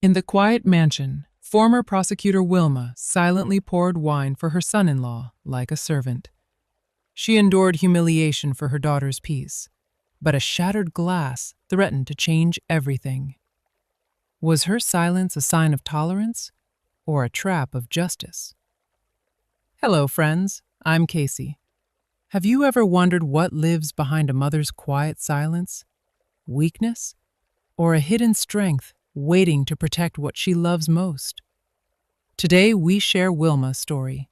In the quiet mansion, former prosecutor Wilma silently poured wine for her son-in-law like a servant. She endured humiliation for her daughter's peace, but a shattered glass threatened to change everything. Was her silence a sign of tolerance or a trap of justice? Hello, friends. I'm Casey. Have you ever wondered what lives behind a mother's quiet silence? Weakness? Or a hidden strength waiting to protect what she loves most? Today we share Wilma's story,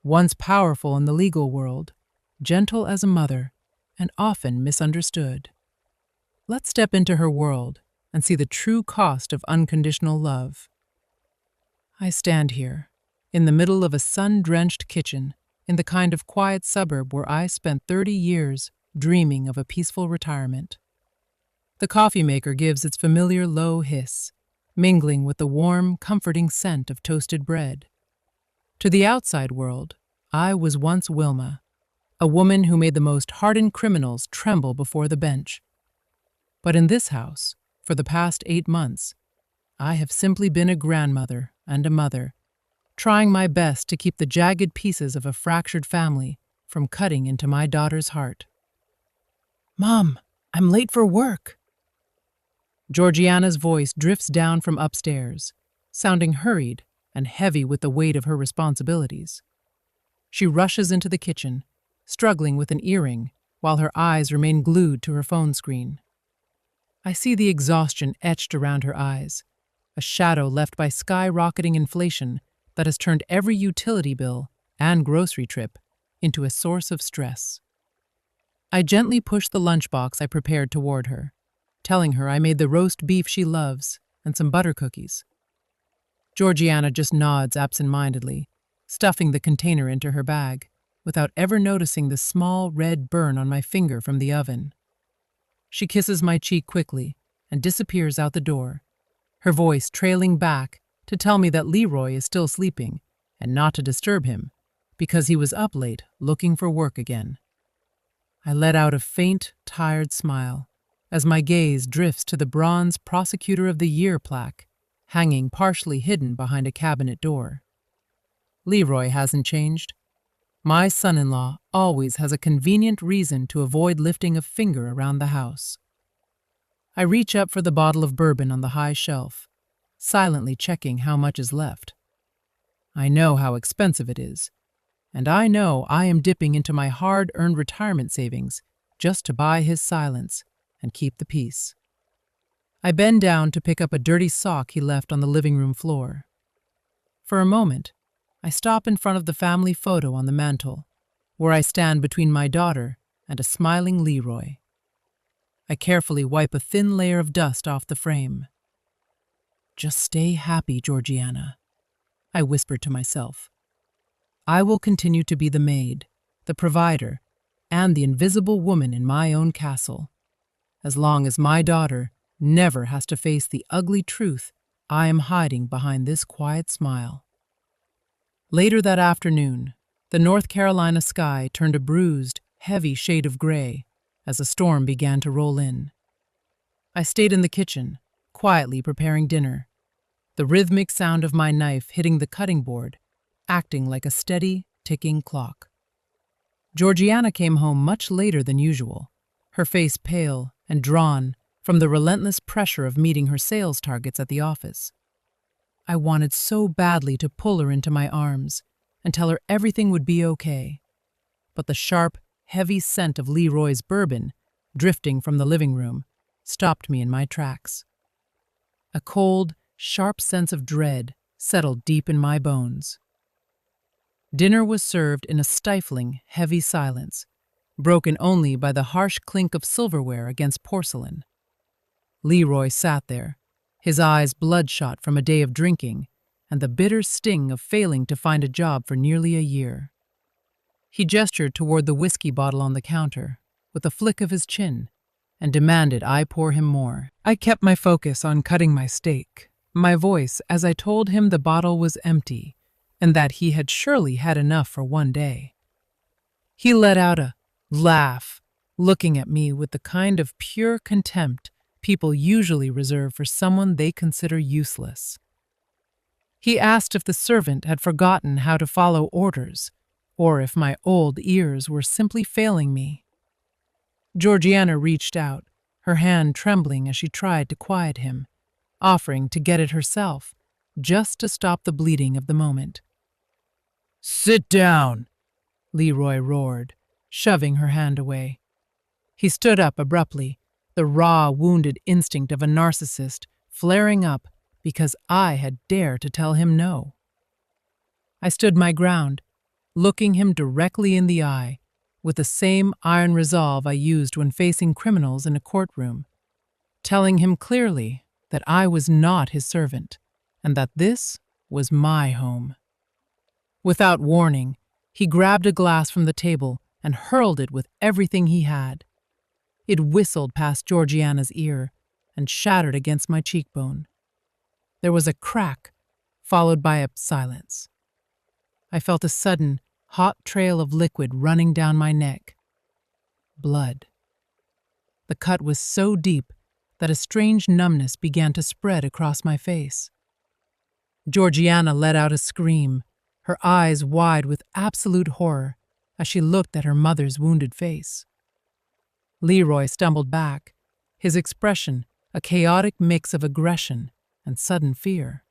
once powerful in the legal world, gentle as a mother, and often misunderstood. Let's step into her world and see the true cost of unconditional love. I stand here, in the middle of a sun-drenched kitchen, in the kind of quiet suburb where I spent 30 years dreaming of a peaceful retirement. The coffee maker gives its familiar low hiss, mingling with the warm, comforting scent of toasted bread. To the outside world, I was once Wilma, a woman who made the most hardened criminals tremble before the bench. But in this house, for the past 8 months, I have simply been a grandmother and a mother, trying my best to keep the jagged pieces of a fractured family from cutting into my daughter's heart. "Mom, I'm late for work." Georgiana's voice drifts down from upstairs, sounding hurried and heavy with the weight of her responsibilities. She rushes into the kitchen, struggling with an earring, while her eyes remain glued to her phone screen. I see the exhaustion etched around her eyes, a shadow left by skyrocketing inflation that has turned every utility bill and grocery trip into a source of stress. I gently push the lunchbox I prepared toward her, telling her I made the roast beef she loves and some butter cookies. Georgiana just nods absent-mindedly, stuffing the container into her bag, without ever noticing the small red burn on my finger from the oven. She kisses my cheek quickly and disappears out the door, her voice trailing back to tell me that Leroy is still sleeping and not to disturb him because he was up late looking for work again. I let out a faint, tired smile as my gaze drifts to the bronze Prosecutor of the Year plaque hanging partially hidden behind a cabinet door. Leroy hasn't changed. My son-in-law always has a convenient reason to avoid lifting a finger around the house. I reach up for the bottle of bourbon on the high shelf, silently checking how much is left. I know how expensive it is, and I know I am dipping into my hard-earned retirement savings just to buy his silence and keep the peace. I bend down to pick up a dirty sock he left on the living room floor. For a moment, I stop in front of the family photo on the mantel, where I stand between my daughter and a smiling Leroy. I carefully wipe a thin layer of dust off the frame. "Just stay happy, Georgiana," I whispered to myself. I will continue to be the maid, the provider, and the invisible woman in my own castle, as long as my daughter never has to face the ugly truth I am hiding behind this quiet smile. Later that afternoon, the North Carolina sky turned a bruised, heavy shade of gray as a storm began to roll in. I stayed in the kitchen, quietly preparing dinner, the rhythmic sound of my knife hitting the cutting board, acting like a steady, ticking clock. Georgiana came home much later than usual, her face pale and drawn from the relentless pressure of meeting her sales targets at the office. I wanted so badly to pull her into my arms and tell her everything would be okay, but the sharp, heavy scent of Leroy's bourbon, drifting from the living room, stopped me in my tracks. A cold, sharp sense of dread settled deep in my bones. Dinner was served in a stifling, heavy silence, broken only by the harsh clink of silverware against porcelain. Leroy sat there, his eyes bloodshot from a day of drinking and the bitter sting of failing to find a job for nearly a year. He gestured toward the whiskey bottle on the counter with a flick of his chin and demanded I pour him more. I kept my focus on cutting my steak, my voice as I told him the bottle was empty and that he had surely had enough for one day. He let out a laugh, looking at me with the kind of pure contempt people usually reserve for someone they consider useless. He asked if the servant had forgotten how to follow orders, or if my old ears were simply failing me. Georgiana reached out, her hand trembling as she tried to quiet him, offering to get it herself, just to stop the bleeding of the moment. "Sit down," Leroy roared, shoving her hand away. He stood up abruptly, the raw, wounded instinct of a narcissist flaring up because I had dared to tell him no. I stood my ground, looking him directly in the eye, with the same iron resolve I used when facing criminals in a courtroom, telling him clearly that I was not his servant, and that this was my home. Without warning, he grabbed a glass from the table and hurled it with everything he had. It whistled past Georgiana's ear and shattered against my cheekbone. There was a crack, followed by a silence. I felt a sudden, hot trail of liquid running down my neck. Blood. The cut was so deep that a strange numbness began to spread across my face. Georgiana let out a scream, her eyes wide with absolute horror as she looked at her mother's wounded face. Leroy stumbled back, his expression a chaotic mix of aggression and sudden fear.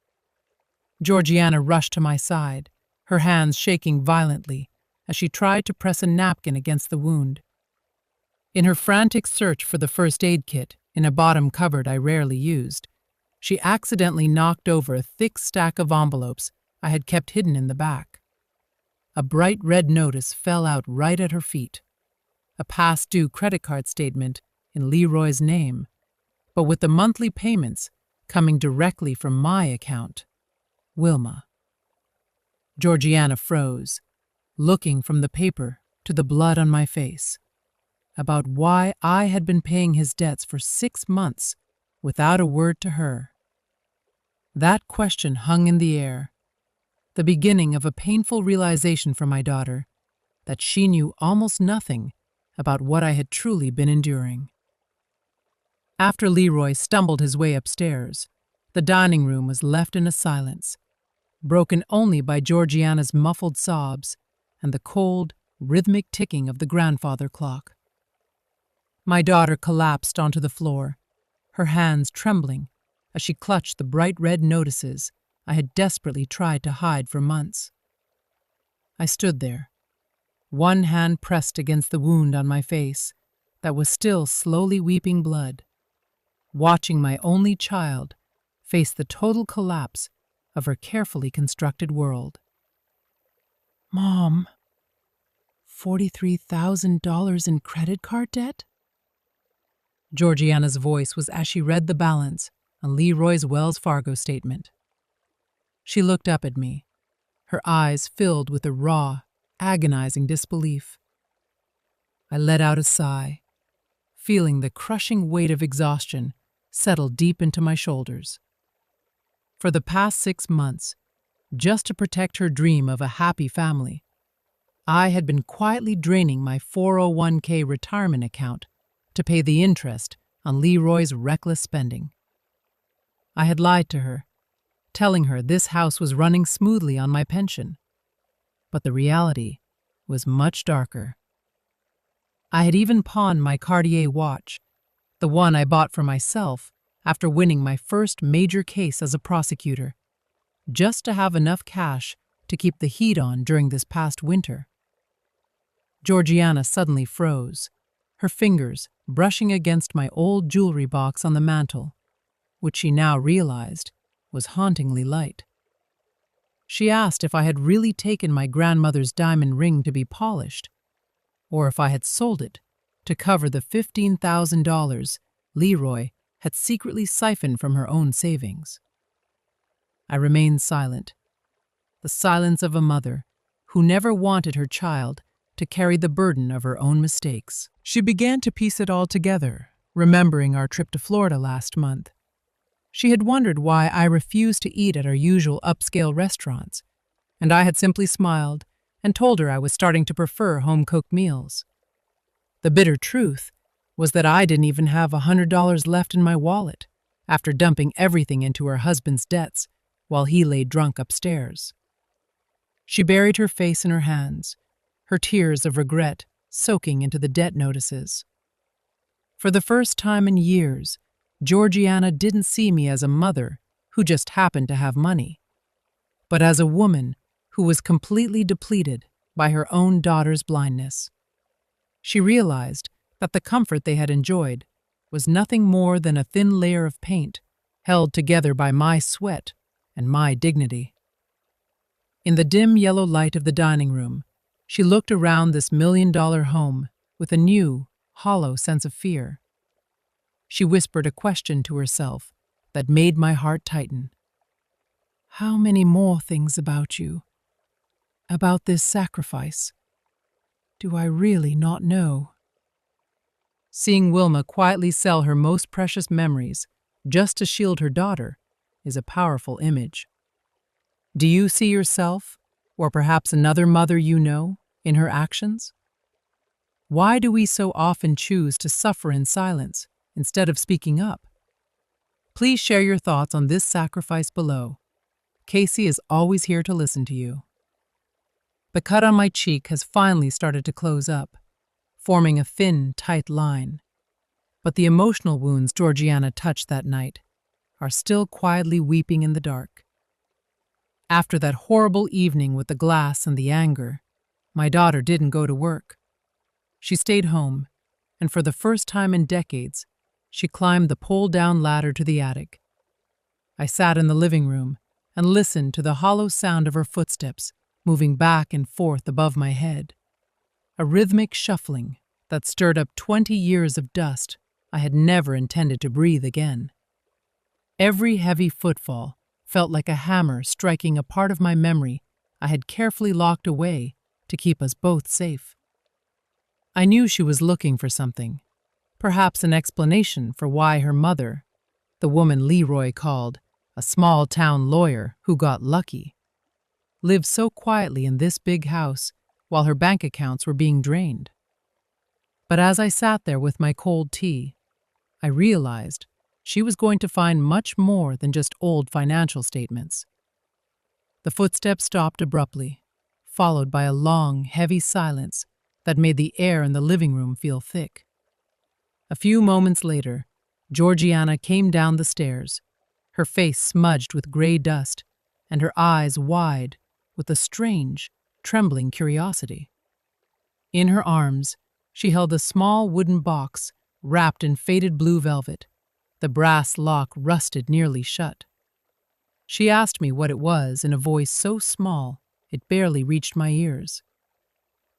Georgiana rushed to my side, her hands shaking violently as she tried to press a napkin against the wound. In her frantic search for the first aid kit in a bottom cupboard I rarely used, she accidentally knocked over a thick stack of envelopes I had kept hidden in the back. A bright red notice fell out right at her feet, a past-due credit card statement in Leroy's name, but with the monthly payments coming directly from my account, Wilma. Georgiana froze, looking from the paper to the blood on my face, about why I had been paying his debts for 6 months without a word to her. That question hung in the air, the beginning of a painful realization for my daughter that she knew almost nothing about what I had truly been enduring. After Leroy stumbled his way upstairs, the dining room was left in a silence, broken only by Georgiana's muffled sobs and the cold, rhythmic ticking of the grandfather clock. My daughter collapsed onto the floor, her hands trembling as she clutched the bright red notices I had desperately tried to hide for months. I stood there, one hand pressed against the wound on my face that was still slowly weeping blood, watching my only child face the total collapse of her carefully constructed world. "Mom, $43,000 in credit card debt?" Georgiana's voice was as she read the balance on Leroy's Wells Fargo statement. She looked up at me, her eyes filled with a raw, agonizing disbelief. I let out a sigh, feeling the crushing weight of exhaustion settle deep into my shoulders. For the past 6 months, just to protect her dream of a happy family, I had been quietly draining my 401k retirement account to pay the interest on Leroy's reckless spending. I had lied to her, telling her this house was running smoothly on my pension. But the reality was much darker. I had even pawned my Cartier watch, the one I bought for myself after winning my first major case as a prosecutor, just to have enough cash to keep the heat on during this past winter. Georgiana suddenly froze, her fingers brushing against my old jewelry box on the mantel, which she now realized was hauntingly light. She asked if I had really taken my grandmother's diamond ring to be polished, or if I had sold it to cover the $15,000 Leroy had secretly siphoned from her own savings. I remained silent, the silence of a mother who never wanted her child to carry the burden of her own mistakes. She began to piece it all together, remembering our trip to Florida last month. She had wondered why I refused to eat at our usual upscale restaurants, and I had simply smiled and told her I was starting to prefer home-cooked meals. The bitter truth was that I didn't even have $100 left in my wallet after dumping everything into her husband's debts while he lay drunk upstairs. She buried her face in her hands, her tears of regret soaking into the debt notices. For the first time in years, Georgiana didn't see me as a mother who just happened to have money, but as a woman who was completely depleted by her own daughter's blindness. She realized that the comfort they had enjoyed was nothing more than a thin layer of paint held together by my sweat and my dignity. In the dim yellow light of the dining room, she looked around this $1,000,000 home with a new, hollow sense of fear. She whispered a question to herself that made my heart tighten. How many more things about you, about this sacrifice, do I really not know? Seeing Wilma quietly sell her most precious memories just to shield her daughter is a powerful image. Do you see yourself, or perhaps another mother you know, in her actions? Why do we so often choose to suffer in silence instead of speaking up? Please share your thoughts on this sacrifice below. Casey is always here to listen to you. The cut on my cheek has finally started to close up, forming a thin, tight line. But the emotional wounds Georgiana touched that night are still quietly weeping in the dark. After that horrible evening with the glass and the anger, my daughter didn't go to work. She stayed home, and for the first time in decades, she climbed the pull-down ladder to the attic. I sat in the living room and listened to the hollow sound of her footsteps moving back and forth above my head, a rhythmic shuffling that stirred up 20 years of dust I had never intended to breathe again. Every heavy footfall felt like a hammer striking a part of my memory I had carefully locked away to keep us both safe. I knew she was looking for something, perhaps an explanation for why her mother, the woman Leroy called a small-town lawyer who got lucky, lived so quietly in this big house while her bank accounts were being drained. But as I sat there with my cold tea, I realized she was going to find much more than just old financial statements. The footsteps stopped abruptly, followed by a long, heavy silence that made the air in the living room feel thick. A few moments later, Georgiana came down the stairs, her face smudged with gray dust and her eyes wide with a strange, trembling curiosity. In her arms, she held a small wooden box wrapped in faded blue velvet, the brass lock rusted nearly shut. She asked me what it was in a voice so small it barely reached my ears.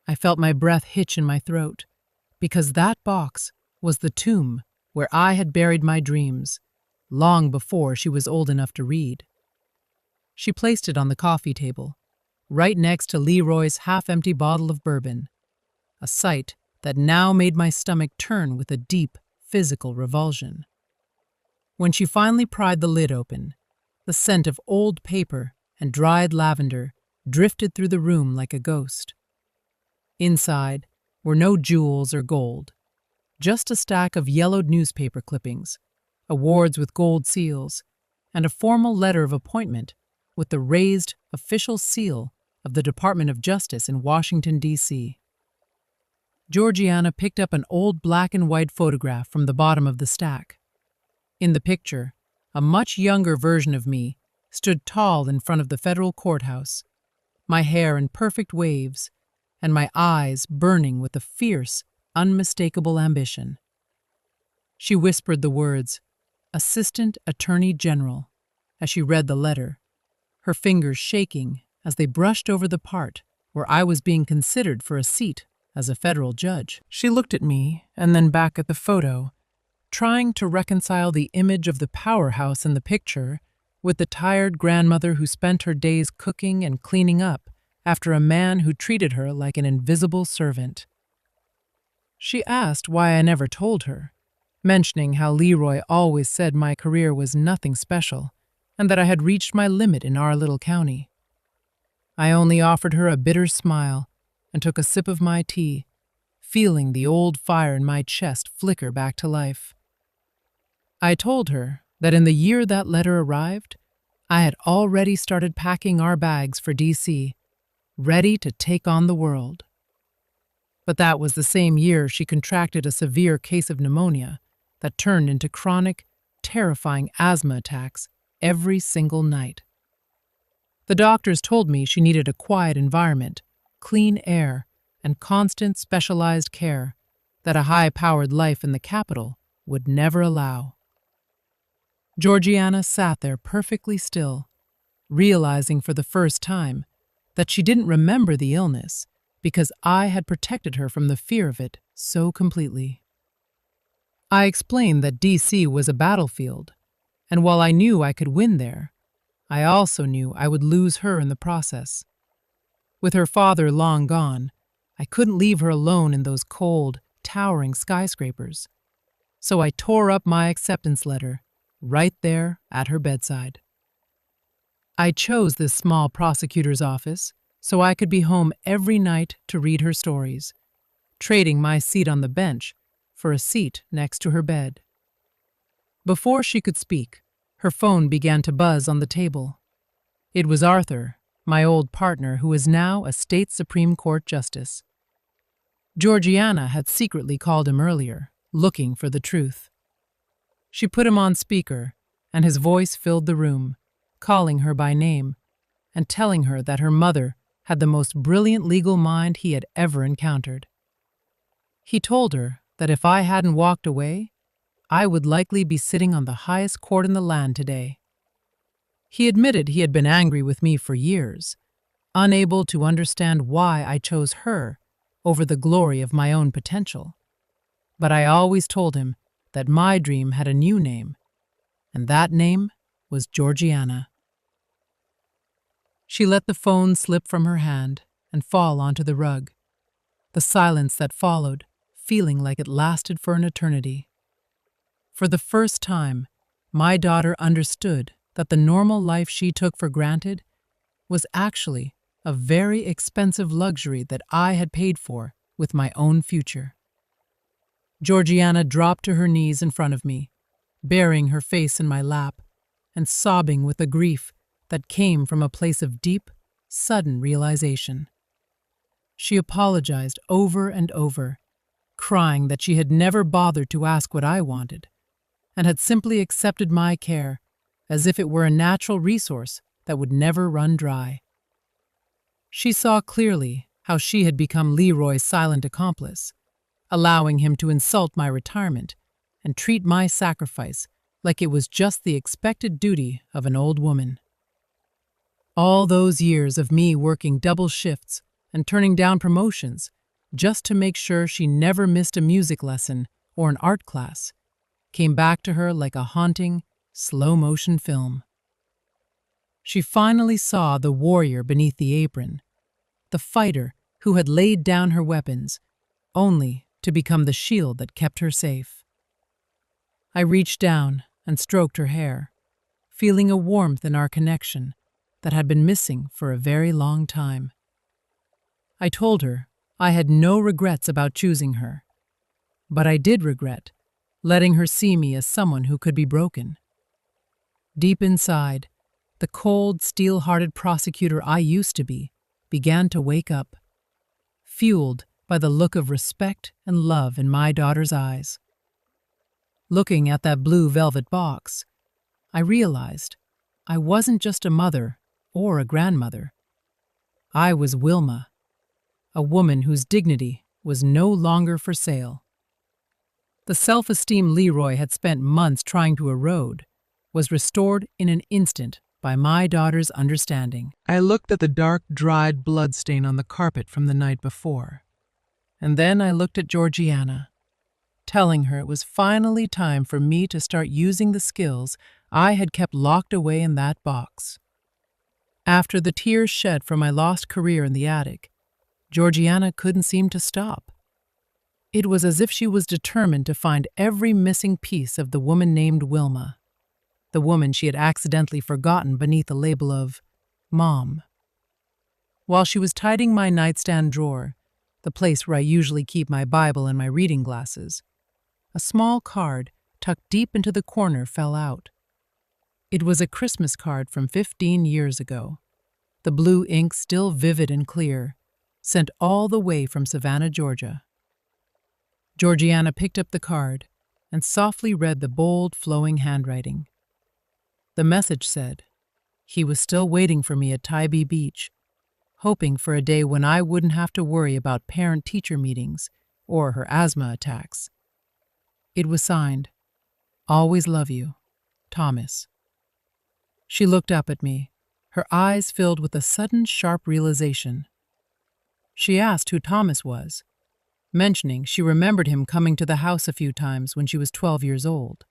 I felt my breath hitch in my throat, because that box was the tomb where I had buried my dreams, long before she was old enough to read. She placed it on the coffee table, right next to Leroy's half-empty bottle of bourbon, a sight that now made my stomach turn with a deep, physical revulsion. When she finally pried the lid open, the scent of old paper and dried lavender drifted through the room like a ghost. Inside were no jewels or gold, just a stack of yellowed newspaper clippings, awards with gold seals, and a formal letter of appointment with the raised official seal of the Department of Justice in Washington, D.C. Georgiana picked up an old black and white photograph from the bottom of the stack. In the picture, a much younger version of me stood tall in front of the federal courthouse, my hair in perfect waves and my eyes burning with a fierce, unmistakable ambition. She whispered the words, "Assistant Attorney General," as she read the letter, her fingers shaking as they brushed over the part where I was being considered for a seat as a federal judge. She looked at me and then back at the photo, trying to reconcile the image of the powerhouse in the picture with the tired grandmother who spent her days cooking and cleaning up after a man who treated her like an invisible servant. She asked why I never told her, mentioning how Leroy always said my career was nothing special and that I had reached my limit in our little county. I only offered her a bitter smile and took a sip of my tea, feeling the old fire in my chest flicker back to life. I told her that in the year that letter arrived, I had already started packing our bags for DC, ready to take on the world. But that was the same year she contracted a severe case of pneumonia that turned into chronic, terrifying asthma attacks every single night. The doctors told me she needed a quiet environment, clean air, and constant specialized care that a high-powered life in the capital would never allow. Georgiana sat there perfectly still, realizing for the first time that she didn't remember the illness because I had protected her from the fear of it so completely. I explained that DC was a battlefield, and while I knew I could win there, I also knew I would lose her in the process. With her father long gone, I couldn't leave her alone in those cold, towering skyscrapers. So I tore up my acceptance letter right there at her bedside. I chose this small prosecutor's office so I could be home every night to read her stories, trading my seat on the bench for a seat next to her bed. Before she could speak, her phone began to buzz on the table. It was Arthur, my old partner who is now a state Supreme Court justice. Georgiana had secretly called him earlier, looking for the truth. She put him on speaker, and his voice filled the room, calling her by name and telling her that her mother had the most brilliant legal mind he had ever encountered. He told her that if I hadn't walked away, I would likely be sitting on the highest court in the land today. He admitted he had been angry with me for years, unable to understand why I chose her over the glory of my own potential. But I always told him that my dream had a new name, and that name was Georgiana. She let the phone slip from her hand and fall onto the rug, the silence that followed feeling like it lasted for an eternity. For the first time, my daughter understood that the normal life she took for granted was actually a very expensive luxury that I had paid for with my own future. Georgiana dropped to her knees in front of me, burying her face in my lap and sobbing with a grief that came from a place of deep, sudden realization. She apologized over and over, crying that she had never bothered to ask what I wanted, and had simply accepted my care as if it were a natural resource that would never run dry. She saw clearly how she had become Leroy's silent accomplice, allowing him to insult my retirement and treat my sacrifice like it was just the expected duty of an old woman. All those years of me working double shifts and turning down promotions just to make sure she never missed a music lesson or an art class came back to her like a haunting, slow-motion film. She finally saw the warrior beneath the apron, the fighter who had laid down her weapons, only to become the shield that kept her safe. I reached down and stroked her hair, feeling a warmth in our connection that had been missing for a very long time. I told her I had no regrets about choosing her, but I did regret letting her see me as someone who could be broken. Deep inside, the cold, steel-hearted prosecutor I used to be began to wake up, fueled by the look of respect and love in my daughter's eyes. Looking at that blue velvet box, I realized I wasn't just a mother or a grandmother. I was Wilma, a woman whose dignity was no longer for sale. The self-esteem Leroy had spent months trying to erode was restored in an instant by my daughter's understanding. I looked at the dark, dried blood stain on the carpet from the night before, and then I looked at Georgiana, telling her it was finally time for me to start using the skills I had kept locked away in that box. After the tears shed from my lost career in the attic, Georgiana couldn't seem to stop. It was as if she was determined to find every missing piece of the woman named Wilma, the woman she had accidentally forgotten beneath the label of Mom. While she was tidying my nightstand drawer, the place where I usually keep my Bible and my reading glasses. A small card tucked deep into the corner fell out. It was a Christmas card from 15 years ago, the blue ink still vivid and clear, sent all the way from Savannah, Georgia. Georgiana picked up the card and softly read the bold, flowing handwriting. The message said, he was still waiting for me at Tybee Beach, hoping for a day when I wouldn't have to worry about parent-teacher meetings or her asthma attacks. It was signed, Always love you, Thomas. She looked up at me, her eyes filled with a sudden sharp realization. She asked who Thomas was, mentioning she remembered him coming to the house a few times when she was 12 years old.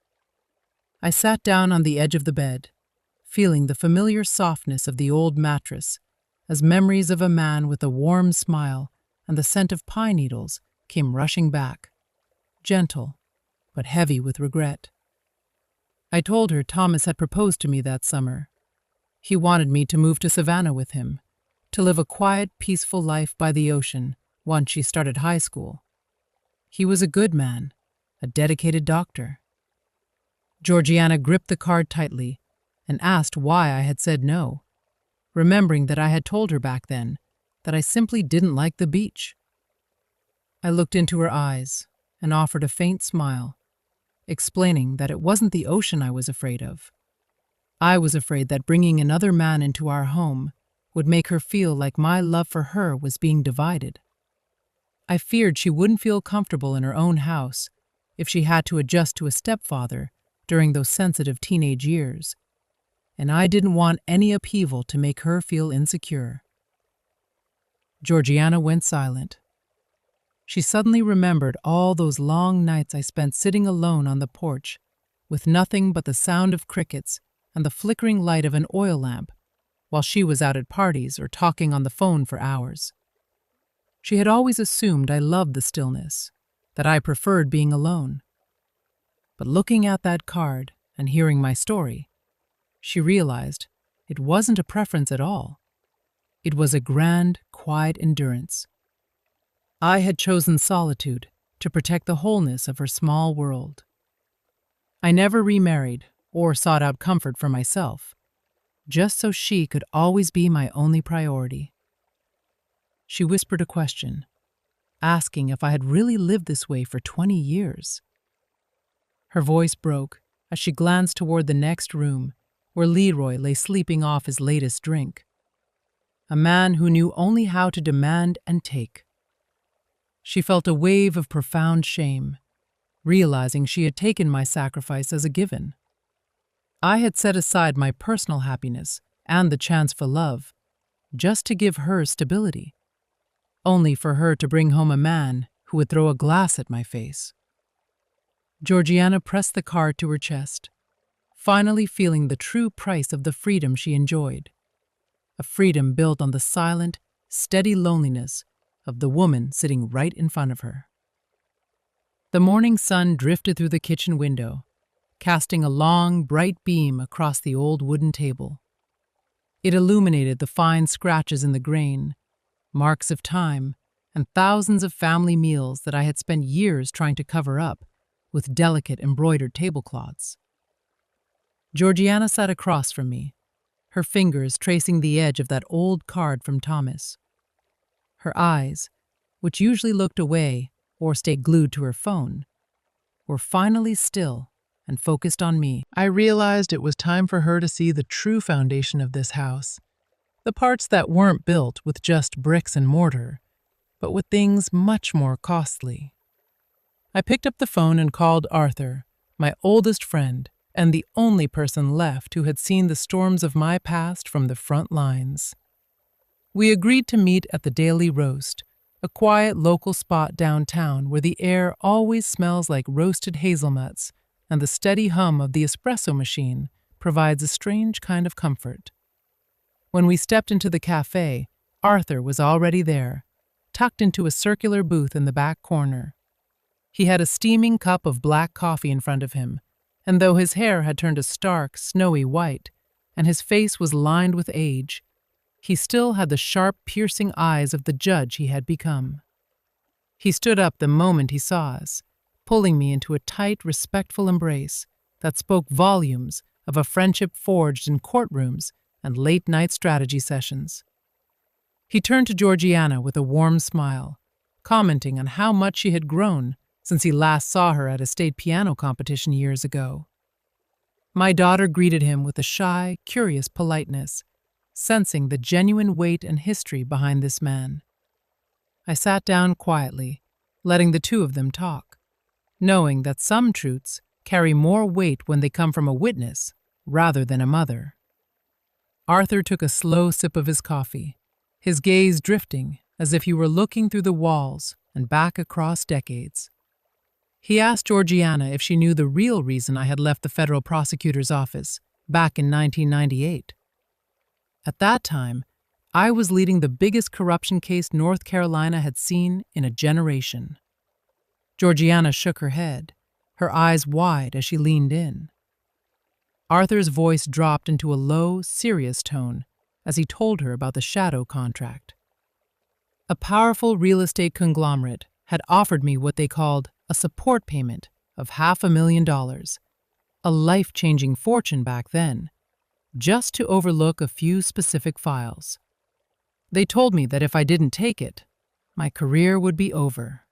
I sat down on the edge of the bed, feeling the familiar softness of the old mattress as memories of a man with a warm smile and the scent of pine needles came rushing back, gentle but heavy with regret. I told her Thomas had proposed to me that summer. He wanted me to move to Savannah with him, to live a quiet, peaceful life by the ocean once she started high school. He was a good man, a dedicated doctor. Georgiana gripped the card tightly and asked why I had said no, remembering that I had told her back then that I simply didn't like the beach. I looked into her eyes and offered a faint smile, explaining that it wasn't the ocean I was afraid of. I was afraid that bringing another man into our home would make her feel like my love for her was being divided. I feared she wouldn't feel comfortable in her own house if she had to adjust to a stepfather during those sensitive teenage years, and I didn't want any upheaval to make her feel insecure. Georgiana went silent. She suddenly remembered all those long nights I spent sitting alone on the porch, with nothing but the sound of crickets and the flickering light of an oil lamp, while she was out at parties or talking on the phone for hours. She had always assumed I loved the stillness, that I preferred being alone. But looking at that card and hearing my story, she realized it wasn't a preference at all. It was a grand, quiet endurance. I had chosen solitude to protect the wholeness of her small world. I never remarried or sought out comfort for myself, just so she could always be my only priority. She whispered a question, asking if I had really lived this way for 20 years. Her voice broke as she glanced toward the next room, where Leroy lay sleeping off his latest drink. A man who knew only how to demand and take. She felt a wave of profound shame, realizing she had taken my sacrifice as a given. I had set aside my personal happiness and the chance for love, just to give her stability, only for her to bring home a man who would throw a glass at my face. Georgiana pressed the card to her chest, finally feeling the true price of the freedom she enjoyed, a freedom built on the silent, steady loneliness of the woman sitting right in front of her. The morning sun drifted through the kitchen window, casting a long, bright beam across the old wooden table. It illuminated the fine scratches in the grain, marks of time, and thousands of family meals that I had spent years trying to cover up with delicate embroidered tablecloths. Georgiana sat across from me, her fingers tracing the edge of that old card from Thomas. Her eyes, which usually looked away or stayed glued to her phone, were finally still and focused on me. I realized it was time for her to see the true foundation of this house, the parts that weren't built with just bricks and mortar, but with things much more costly. I picked up the phone and called Arthur, my oldest friend and the only person left who had seen the storms of my past from the front lines. We agreed to meet at the Daily Roast, a quiet local spot downtown where the air always smells like roasted hazelnuts and the steady hum of the espresso machine provides a strange kind of comfort. When we stepped into the cafe, Arthur was already there, tucked into a circular booth in the back corner. He had a steaming cup of black coffee in front of him, and though his hair had turned a stark, snowy white, and his face was lined with age, he still had the sharp, piercing eyes of the judge he had become. He stood up the moment he saw us, pulling me into a tight, respectful embrace that spoke volumes of a friendship forged in courtrooms and late-night strategy sessions. He turned to Georgiana with a warm smile, commenting on how much she had grown since he last saw her at a state piano competition years ago. My daughter greeted him with a shy, curious politeness, sensing the genuine weight and history behind this man. I sat down quietly, letting the two of them talk, knowing that some truths carry more weight when they come from a witness rather than a mother. Arthur took a slow sip of his coffee, his gaze drifting as if he were looking through the walls and back across decades. He asked Georgiana if she knew the real reason I had left the federal prosecutor's office back in 1998. At that time, I was leading the biggest corruption case North Carolina had seen in a generation. Georgiana shook her head, her eyes wide as she leaned in. Arthur's voice dropped into a low, serious tone as he told her about the shadow contract. A powerful real estate conglomerate had offered me what they called a support payment of $500,000, a life-changing fortune back then, just to overlook a few specific files. They told me that if I didn't take it, my career would be over.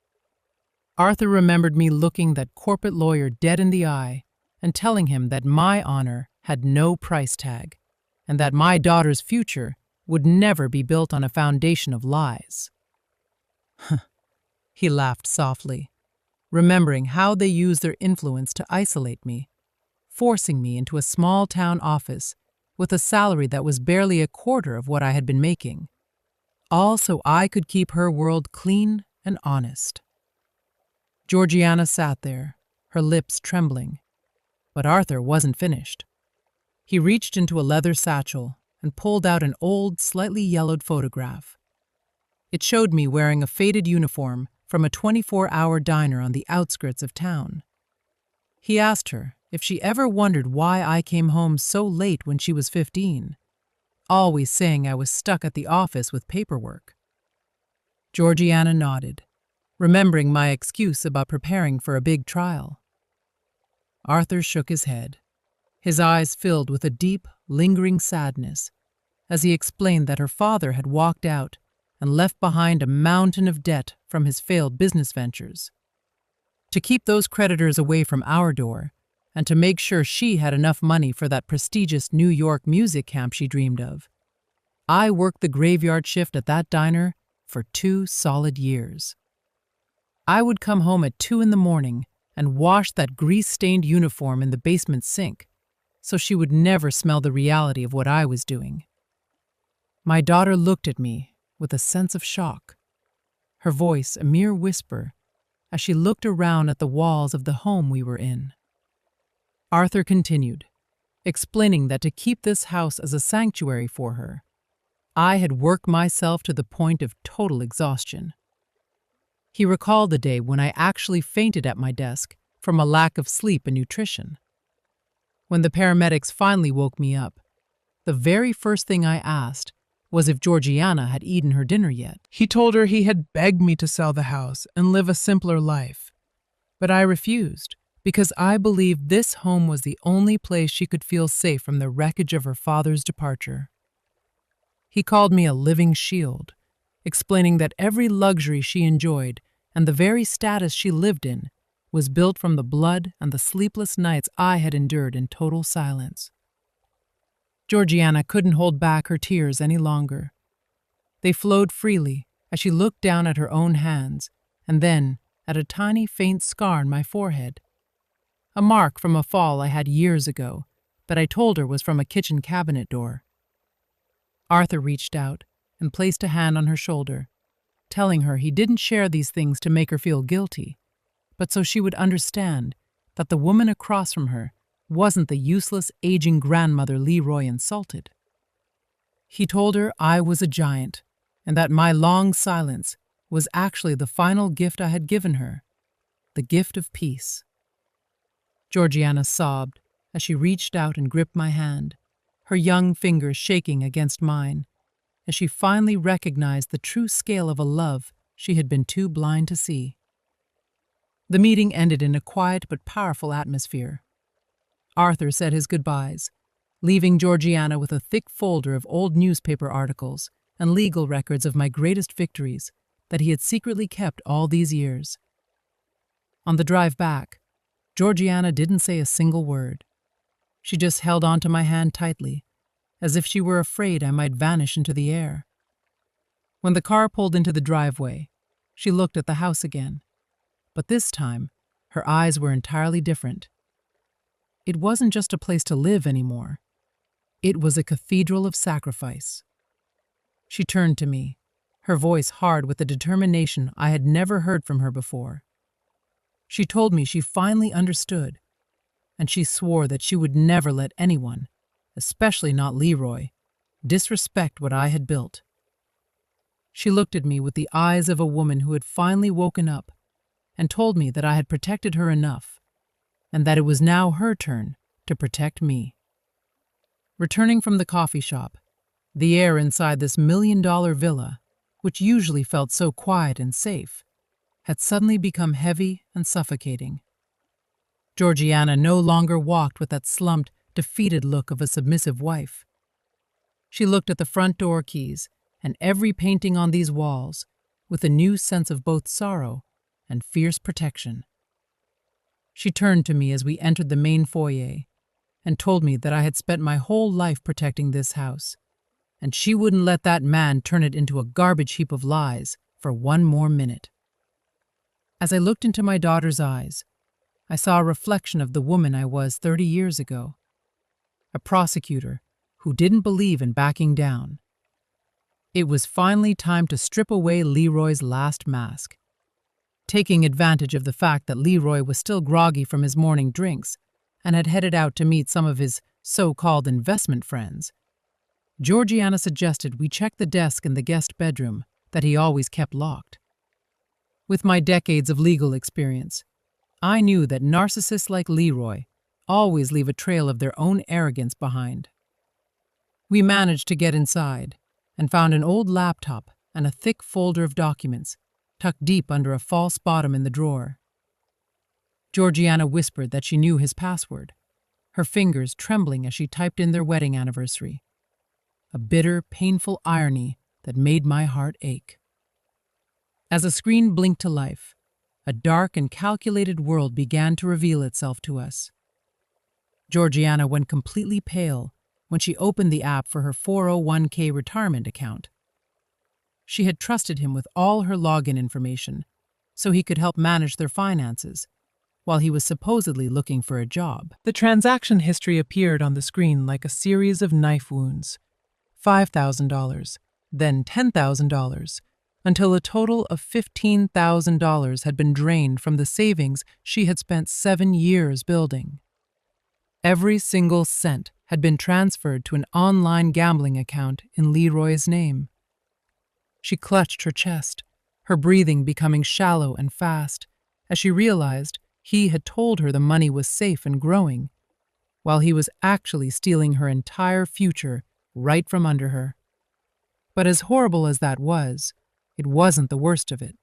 Arthur remembered me looking that corporate lawyer dead in the eye and telling him that my honor had no price tag and that my daughter's future would never be built on a foundation of lies. He laughed softly, remembering how they used their influence to isolate me, forcing me into a small-town office with a salary that was barely a quarter of what I had been making, all so I could keep her world clean and honest. Georgiana sat there, her lips trembling, but Arthur wasn't finished. He reached into a leather satchel and pulled out an old, slightly yellowed photograph. It showed me wearing a faded uniform from a 24-hour diner on the outskirts of town. He asked her if she ever wondered why I came home so late when she was 15, always saying I was stuck at the office with paperwork. Georgiana nodded, remembering my excuse about preparing for a big trial. Arthur shook his head, his eyes filled with a deep, lingering sadness, as he explained that her father had walked out and left behind a mountain of debt from his failed business ventures. To keep those creditors away from our door, and to make sure she had enough money for that prestigious New York music camp she dreamed of, I worked the graveyard shift at that diner for 2 solid years. I would come home at 2 in the morning and wash that grease-stained uniform in the basement sink, so she would never smell the reality of what I was doing. My daughter looked at me with a sense of shock, her voice a mere whisper as she looked around at the walls of the home we were in. Arthur continued, explaining that to keep this house as a sanctuary for her, I had worked myself to the point of total exhaustion. He recalled the day when I actually fainted at my desk from a lack of sleep and nutrition. When the paramedics finally woke me up, the very first thing I asked was if Georgiana had eaten her dinner yet. He told her he had begged me to sell the house and live a simpler life, but I refused because I believed this home was the only place she could feel safe from the wreckage of her father's departure. He called me a living shield, explaining that every luxury she enjoyed and the very status she lived in was built from the blood and the sleepless nights I had endured in total silence. Georgiana couldn't hold back her tears any longer. They flowed freely as she looked down at her own hands and then at a tiny faint scar on my forehead, a mark from a fall I had years ago that I told her was from a kitchen cabinet door. Arthur reached out and placed a hand on her shoulder, telling her he didn't share these things to make her feel guilty, but so she would understand that the woman across from her wasn't the useless, aging grandmother Leroy insulted. He told her I was a giant, and that my long silence was actually the final gift I had given her, the gift of peace. Georgiana sobbed as she reached out and gripped my hand, her young fingers shaking against mine, as she finally recognized the true scale of a love she had been too blind to see. The meeting ended in a quiet but powerful atmosphere. Arthur said his goodbyes, leaving Georgiana with a thick folder of old newspaper articles and legal records of my greatest victories that he had secretly kept all these years. On the drive back, Georgiana didn't say a single word. She just held onto my hand tightly, as if she were afraid I might vanish into the air. When the car pulled into the driveway, she looked at the house again, but this time her eyes were entirely different. It wasn't just a place to live anymore. It was a cathedral of sacrifice. She turned to me, her voice hard with a determination I had never heard from her before. She told me she finally understood, and she swore that she would never let anyone, especially not Leroy, disrespect what I had built. She looked at me with the eyes of a woman who had finally woken up and told me that I had protected her enough, and that it was now her turn to protect me. Returning from the coffee shop, the air inside this $1 million villa, which usually felt so quiet and safe, had suddenly become heavy and suffocating. Georgiana no longer walked with that slumped, defeated look of a submissive wife. She looked at the front door keys and every painting on these walls with a new sense of both sorrow and fierce protection. She turned to me as we entered the main foyer and told me that I had spent my whole life protecting this house, and she wouldn't let that man turn it into a garbage heap of lies for one more minute. As I looked into my daughter's eyes, I saw a reflection of the woman I was 30 years ago, a prosecutor who didn't believe in backing down. It was finally time to strip away Leroy's last mask. Taking advantage of the fact that Leroy was still groggy from his morning drinks and had headed out to meet some of his so-called investment friends, Georgiana suggested we check the desk in the guest bedroom that he always kept locked. With my decades of legal experience, I knew that narcissists like Leroy always leave a trail of their own arrogance behind. We managed to get inside and found an old laptop and a thick folder of documents tucked deep under a false bottom in the drawer. Georgiana whispered that she knew his password, her fingers trembling as she typed in their wedding anniversary. A bitter, painful irony that made my heart ache. As the screen blinked to life, a dark and calculated world began to reveal itself to us. Georgiana went completely pale when she opened the app for her 401k retirement account. She had trusted him with all her login information so he could help manage their finances while he was supposedly looking for a job. The transaction history appeared on the screen like a series of knife wounds. $5,000, then $10,000, until a total of $15,000 had been drained from the savings she had spent 7 years building. Every single cent had been transferred to an online gambling account in Leroy's name. She clutched her chest, her breathing becoming shallow and fast, as she realized he had told her the money was safe and growing, while he was actually stealing her entire future right from under her. But as horrible as that was, it wasn't the worst of it.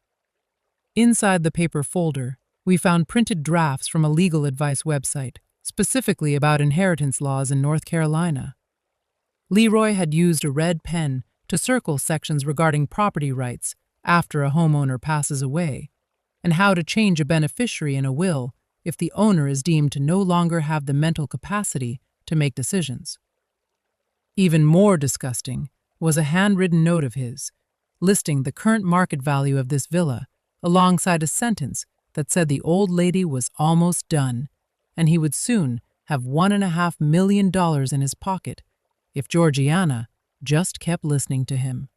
Inside the paper folder, we found printed drafts from a legal advice website, specifically about inheritance laws in North Carolina. Leroy had used a red pen to circle sections regarding property rights after a homeowner passes away, and how to change a beneficiary in a will if the owner is deemed to no longer have the mental capacity to make decisions. Even more disgusting was a handwritten note of his, listing the current market value of this villa alongside a sentence that said the old lady was almost done, and he would soon have $1.5 million in his pocket if Georgiana just kept listening to him.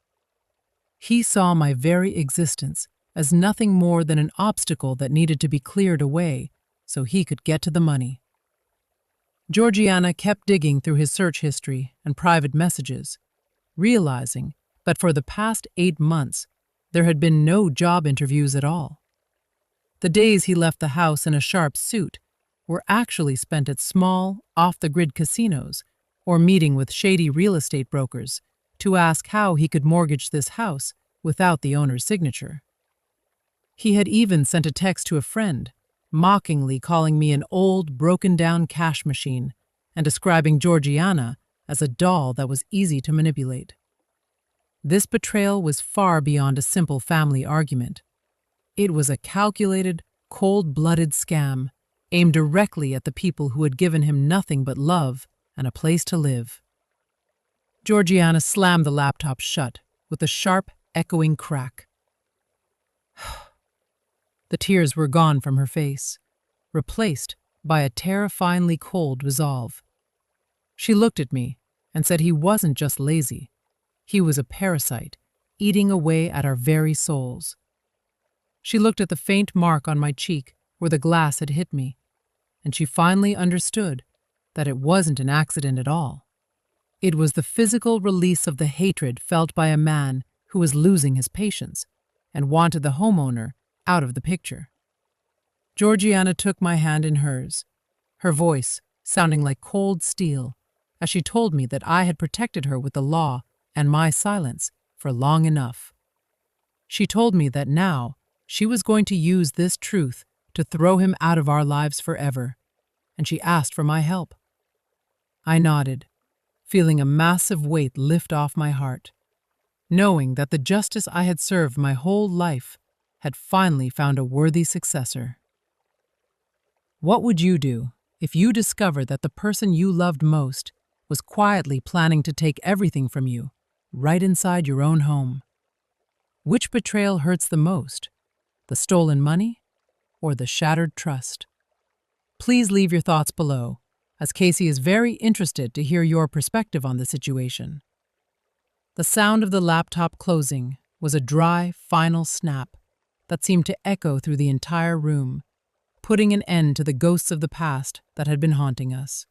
He saw my very existence as nothing more than an obstacle that needed to be cleared away so he could get to the money. Georgiana kept digging through his search history and private messages, realizing that for the past 8 months there had been no job interviews at all. The days he left the house in a sharp suit were actually spent at small, off-the-grid casinos or meeting with shady real estate brokers to ask how he could mortgage this house without the owner's signature. He had even sent a text to a friend, mockingly calling me an old, broken-down cash machine and describing Georgiana as a doll that was easy to manipulate. This betrayal was far beyond a simple family argument. It was a calculated, cold-blooded scam aimed directly at the people who had given him nothing but love and a place to live. Georgiana slammed the laptop shut with a sharp, echoing crack. The tears were gone from her face, replaced by a terrifyingly cold resolve. She looked at me and said he wasn't just lazy. He was a parasite, eating away at our very souls. She looked at the faint mark on my cheek where the glass had hit me, and she finally understood that it wasn't an accident at all. It was the physical release of the hatred felt by a man who was losing his patience and wanted the homeowner out of the picture. Georgiana took my hand in hers, her voice sounding like cold steel, as she told me that I had protected her with the law and my silence for long enough. She told me that now she was going to use this truth to throw him out of our lives forever, and she asked for my help. I nodded, feeling a massive weight lift off my heart, knowing that the justice I had served my whole life had finally found a worthy successor. What would you do if you discovered that the person you loved most was quietly planning to take everything from you, right inside your own home? Which betrayal hurts the most, the stolen money or the shattered trust? Please leave your thoughts below, as Casey is very interested to hear your perspective on the situation. The sound of the laptop closing was a dry, final snap that seemed to echo through the entire room, putting an end to the ghosts of the past that had been haunting us.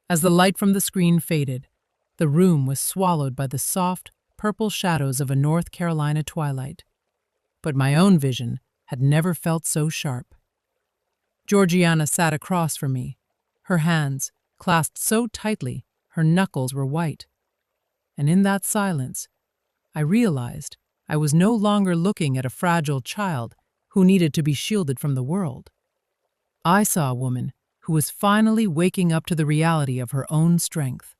As the light from the screen faded, the room was swallowed by the soft, purple shadows of a North Carolina twilight. But my own vision had never felt so sharp. Georgiana sat across from me, her hands clasped so tightly her knuckles were white. And in that silence, I realized I was no longer looking at a fragile child who needed to be shielded from the world. I saw a woman who was finally waking up to the reality of her own strength.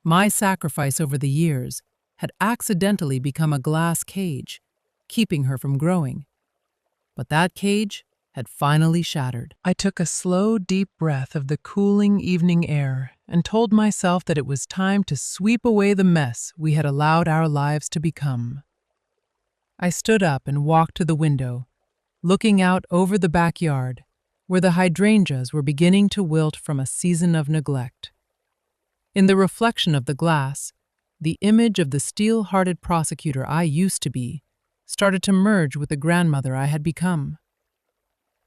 My sacrifice over the years had accidentally become a glass cage, keeping her from growing. But that cage had finally shattered. I took a slow, deep breath of the cooling evening air and told myself that it was time to sweep away the mess we had allowed our lives to become. I stood up and walked to the window, looking out over the backyard, where the hydrangeas were beginning to wilt from a season of neglect. In the reflection of the glass, the image of the steel-hearted prosecutor I used to be started to merge with the grandmother I had become.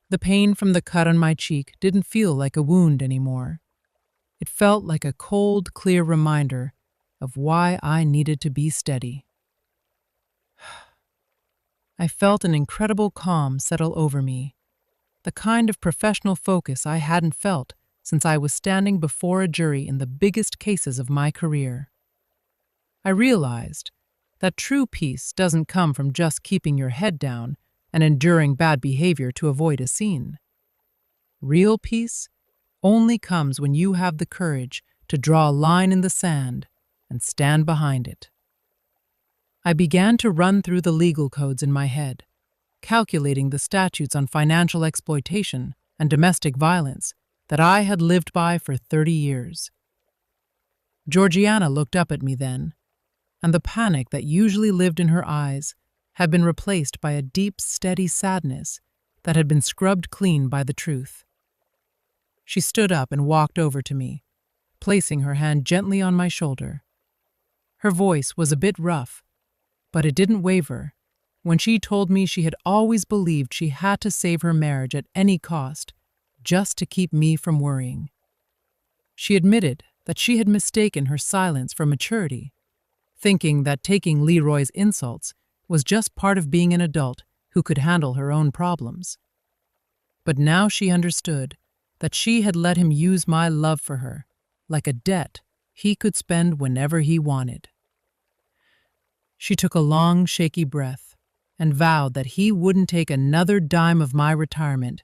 The pain from the cut on my cheek didn't feel like a wound anymore. It felt like a cold, clear reminder of why I needed to be steady. I felt an incredible calm settle over me, the kind of professional focus I hadn't felt since I was standing before a jury in the biggest cases of my career. I realized that true peace doesn't come from just keeping your head down and enduring bad behavior to avoid a scene. Real peace only comes when you have the courage to draw a line in the sand and stand behind it. I began to run through the legal codes in my head, calculating the statutes on financial exploitation and domestic violence that I had lived by for 30 years. Georgiana looked up at me then, and the panic that usually lived in her eyes had been replaced by a deep, steady sadness that had been scrubbed clean by the truth. She stood up and walked over to me, placing her hand gently on my shoulder. Her voice was a bit rough, but it didn't waver when she told me she had always believed she had to save her marriage at any cost, just to keep me from worrying. She admitted that she had mistaken her silence for maturity, thinking that taking Leroy's insults was just part of being an adult who could handle her own problems. But now she understood that she had let him use my love for her like a debt he could spend whenever he wanted. She took a long, shaky breath and vowed that he wouldn't take another dime of my retirement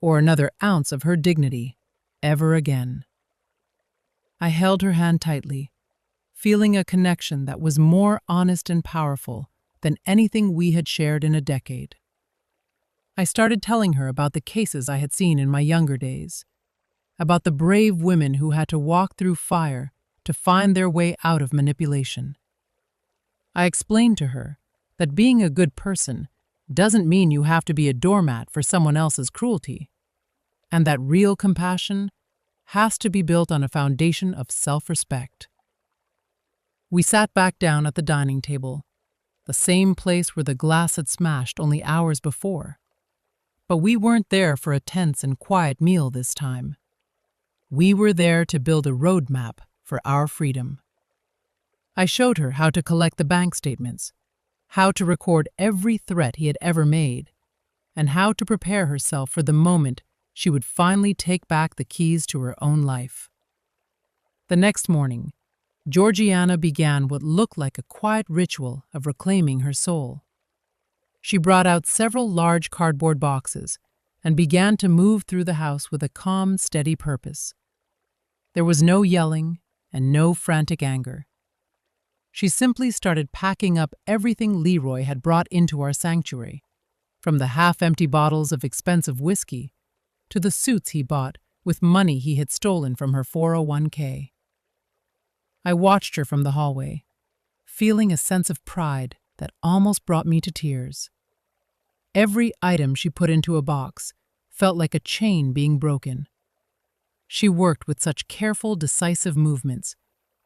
or another ounce of her dignity ever again. I held her hand tightly, feeling a connection that was more honest and powerful than anything we had shared in a decade. I started telling her about the cases I had seen in my younger days, about the brave women who had to walk through fire to find their way out of manipulation. I explained to her that being a good person doesn't mean you have to be a doormat for someone else's cruelty, and that real compassion has to be built on a foundation of self-respect. We sat back down at the dining table, the same place where the glass had smashed only hours before. But we weren't there for a tense and quiet meal this time. We were there to build a roadmap for our freedom. I showed her how to collect the bank statements, how to record every threat he had ever made, and how to prepare herself for the moment she would finally take back the keys to her own life. The next morning, Georgiana began what looked like a quiet ritual of reclaiming her soul. She brought out several large cardboard boxes and began to move through the house with a calm, steady purpose. There was no yelling and no frantic anger. She simply started packing up everything Leroy had brought into our sanctuary, from the half-empty bottles of expensive whiskey to the suits he bought with money he had stolen from her 401k. I watched her from the hallway, feeling a sense of pride that almost brought me to tears. Every item she put into a box felt like a chain being broken. She worked with such careful, decisive movements,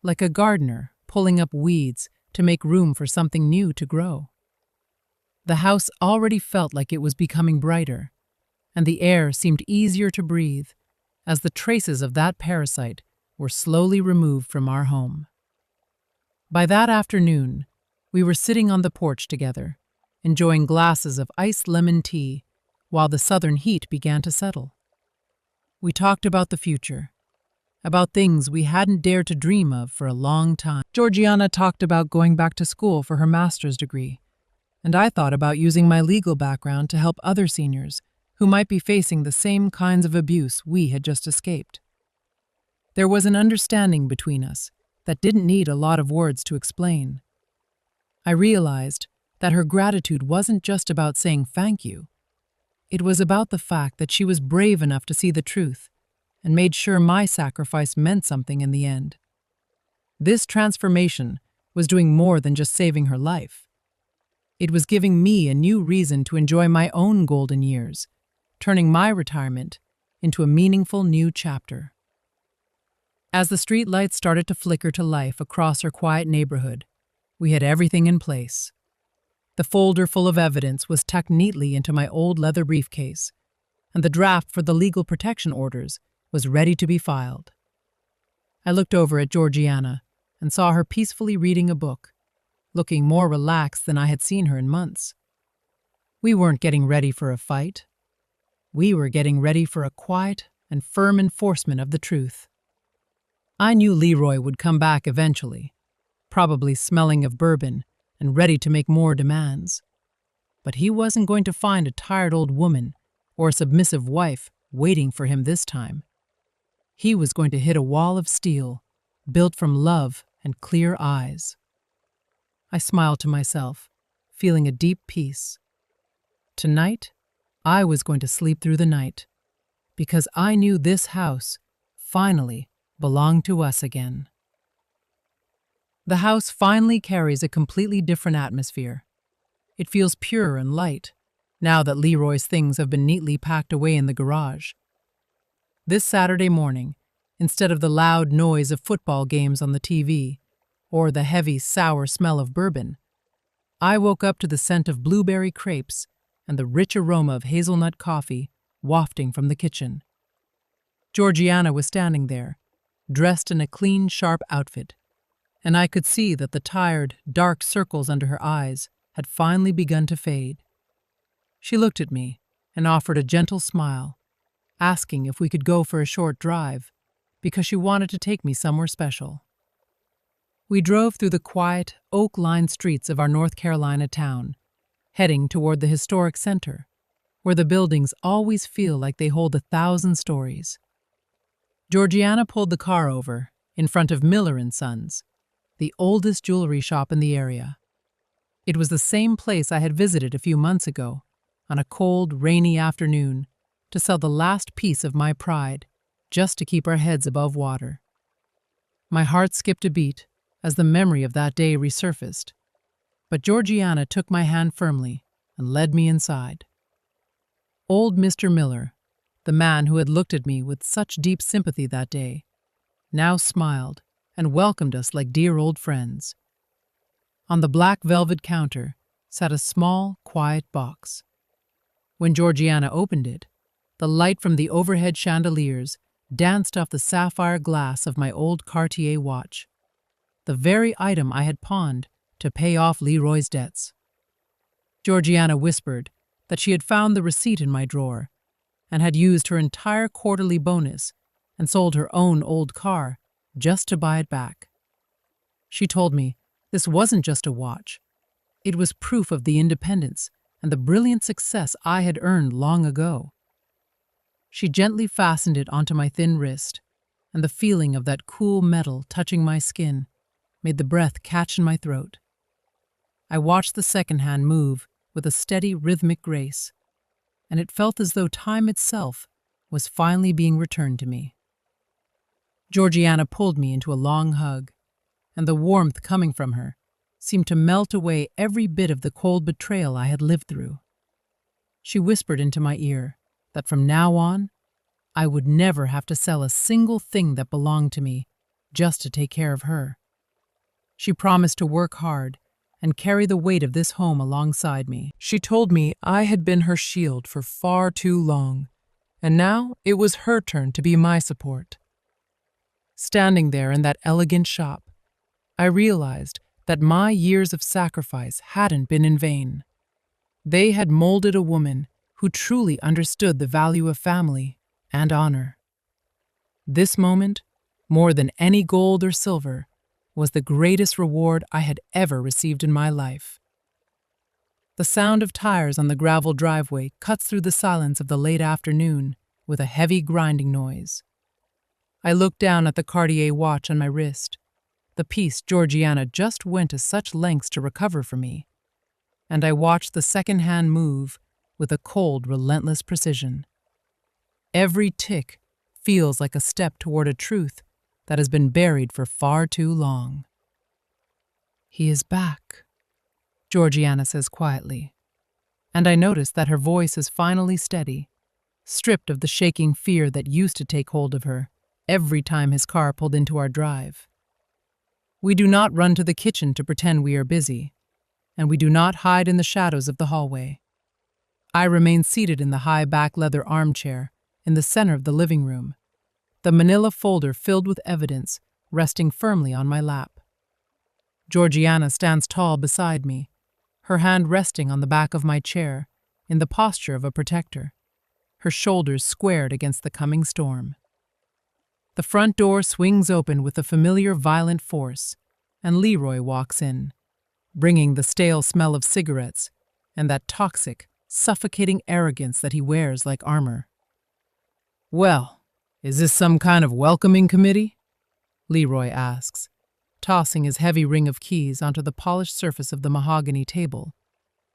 like a gardener pulling up weeds to make room for something new to grow. The house already felt like it was becoming brighter, and the air seemed easier to breathe as the traces of that parasite were slowly removed from our home. By that afternoon, we were sitting on the porch together, enjoying glasses of iced lemon tea while the southern heat began to settle. We talked about the future, about things we hadn't dared to dream of for a long time. Georgiana talked about going back to school for her master's degree, and I thought about using my legal background to help other seniors who might be facing the same kinds of abuse we had just escaped. There was an understanding between us that didn't need a lot of words to explain. I realized that her gratitude wasn't just about saying thank you. It was about the fact that she was brave enough to see the truth and made sure my sacrifice meant something in the end. This transformation was doing more than just saving her life. It was giving me a new reason to enjoy my own golden years, turning my retirement into a meaningful new chapter. As the street lights started to flicker to life across her quiet neighborhood, we had everything in place. The folder full of evidence was tucked neatly into my old leather briefcase, and the draft for the legal protection orders was ready to be filed. I looked over at Georgiana and saw her peacefully reading a book, looking more relaxed than I had seen her in months. We weren't getting ready for a fight. We were getting ready for a quiet and firm enforcement of the truth. I knew Leroy would come back eventually, probably smelling of bourbon and ready to make more demands. But he wasn't going to find a tired old woman or a submissive wife waiting for him this time. He was going to hit a wall of steel, built from love and clear eyes. I smiled to myself, feeling a deep peace. Tonight, I was going to sleep through the night, because I knew this house, finally, belonged to us again. The house finally carries a completely different atmosphere. It feels pure and light, now that Leroy's things have been neatly packed away in the garage. This Saturday morning, instead of the loud noise of football games on the TV, or the heavy, sour smell of bourbon, I woke up to the scent of blueberry crepes and the rich aroma of hazelnut coffee wafting from the kitchen. Georgiana was standing there, dressed in a clean, sharp outfit, and I could see that the tired, dark circles under her eyes had finally begun to fade. She looked at me and offered a gentle smile, asking if we could go for a short drive, because she wanted to take me somewhere special. We drove through the quiet, oak-lined streets of our North Carolina town, heading toward the historic center, where the buildings always feel like they hold 1,000 stories. Georgiana pulled the car over in front of Miller and Sons, the oldest jewelry shop in the area. It was the same place I had visited a few months ago, on a cold, rainy afternoon, to sell the last piece of my pride, just to keep our heads above water. My heart skipped a beat as the memory of that day resurfaced, but Georgiana took my hand firmly and led me inside. Old Mr. Miller, the man who had looked at me with such deep sympathy that day, now smiled and welcomed us like dear old friends. On the black velvet counter sat a small, quiet box. When Georgiana opened it, the light from the overhead chandeliers danced off the sapphire glass of my old Cartier watch, the very item I had pawned to pay off Leroy's debts. Georgiana whispered that she had found the receipt in my drawer and had used her entire quarterly bonus and sold her own old car just to buy it back. She told me this wasn't just a watch. It was proof of the independence and the brilliant success I had earned long ago. She gently fastened it onto my thin wrist, and the feeling of that cool metal touching my skin made the breath catch in my throat. I watched the second hand move with a steady, rhythmic grace, and it felt as though time itself was finally being returned to me. Georgiana pulled me into a long hug, and the warmth coming from her seemed to melt away every bit of the cold betrayal I had lived through. She whispered into my ear that from now on, I would never have to sell a single thing that belonged to me just to take care of her. She promised to work hard and carry the weight of this home alongside me. She told me I had been her shield for far too long, and now it was her turn to be my support. Standing there in that elegant shop, I realized that my years of sacrifice hadn't been in vain. They had molded a woman who truly understood the value of family and honor. This moment, more than any gold or silver, was the greatest reward I had ever received in my life. The sound of tires on the gravel driveway cuts through the silence of the late afternoon with a heavy grinding noise. I looked down at the Cartier watch on my wrist, the piece Georgiana just went to such lengths to recover for me, and I watched the second hand move with a cold, relentless precision. Every tick feels like a step toward a truth that has been buried for far too long. "He is back," Georgiana says quietly, and I notice that her voice is finally steady, stripped of the shaking fear that used to take hold of her every time his car pulled into our drive. We do not run to the kitchen to pretend we are busy, and we do not hide in the shadows of the hallway. I remain seated in the high back leather armchair in the center of the living room, the manila folder filled with evidence resting firmly on my lap. Georgiana stands tall beside me, her hand resting on the back of my chair in the posture of a protector, her shoulders squared against the coming storm. The front door swings open with a familiar violent force, and Leroy walks in, bringing the stale smell of cigarettes and that toxic, suffocating arrogance that he wears like armor. "Well, is this some kind of welcoming committee?" Leroy asks, tossing his heavy ring of keys onto the polished surface of the mahogany table,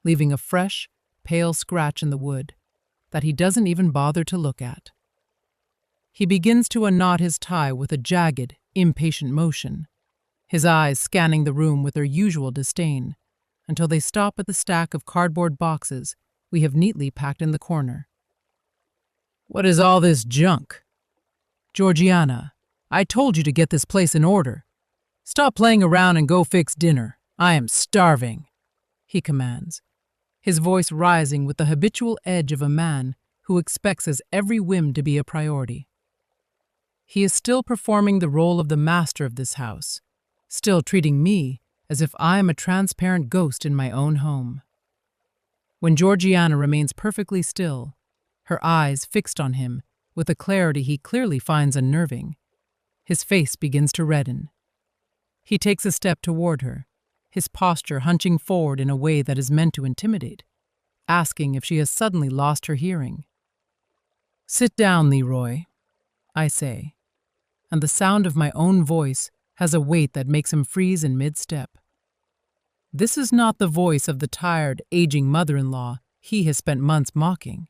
leaving a fresh, pale scratch in the wood that he doesn't even bother to look at. He begins to unknot his tie with a jagged, impatient motion, his eyes scanning the room with their usual disdain, until they stop at the stack of cardboard boxes we have neatly packed in the corner. "What is all this junk?" "Georgiana, I told you to get this place in order. Stop playing around and go fix dinner. I am starving," he commands, his voice rising with the habitual edge of a man who expects his every whim to be a priority. He is still performing the role of the master of this house, still treating me as if I am a transparent ghost in my own home. When Georgiana remains perfectly still, her eyes fixed on him with a clarity he clearly finds unnerving, his face begins to redden. He takes a step toward her, his posture hunching forward in a way that is meant to intimidate, asking if she has suddenly lost her hearing. "Sit down, Leroy," I say, and the sound of my own voice has a weight that makes him freeze in mid-step. This is not the voice of the tired, aging mother-in-law he has spent months mocking.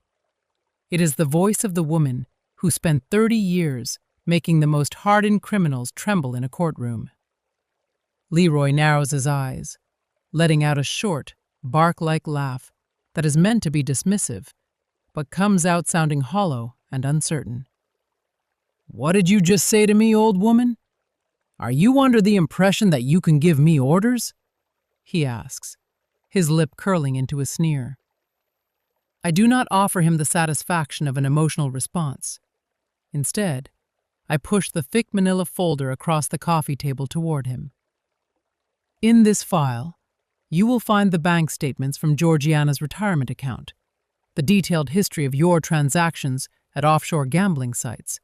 It is the voice of the woman who spent 30 years making the most hardened criminals tremble in a courtroom. Leroy narrows his eyes, letting out a short, bark-like laugh that is meant to be dismissive, but comes out sounding hollow and uncertain. "What did you just say to me, old woman? Are you under the impression that you can give me orders?" he asks, his lip curling into a sneer. I do not offer him the satisfaction of an emotional response. Instead, I push the thick manila folder across the coffee table toward him. In this file, you will find the bank statements from Georgiana's retirement account, the detailed history of your transactions at offshore gambling sites,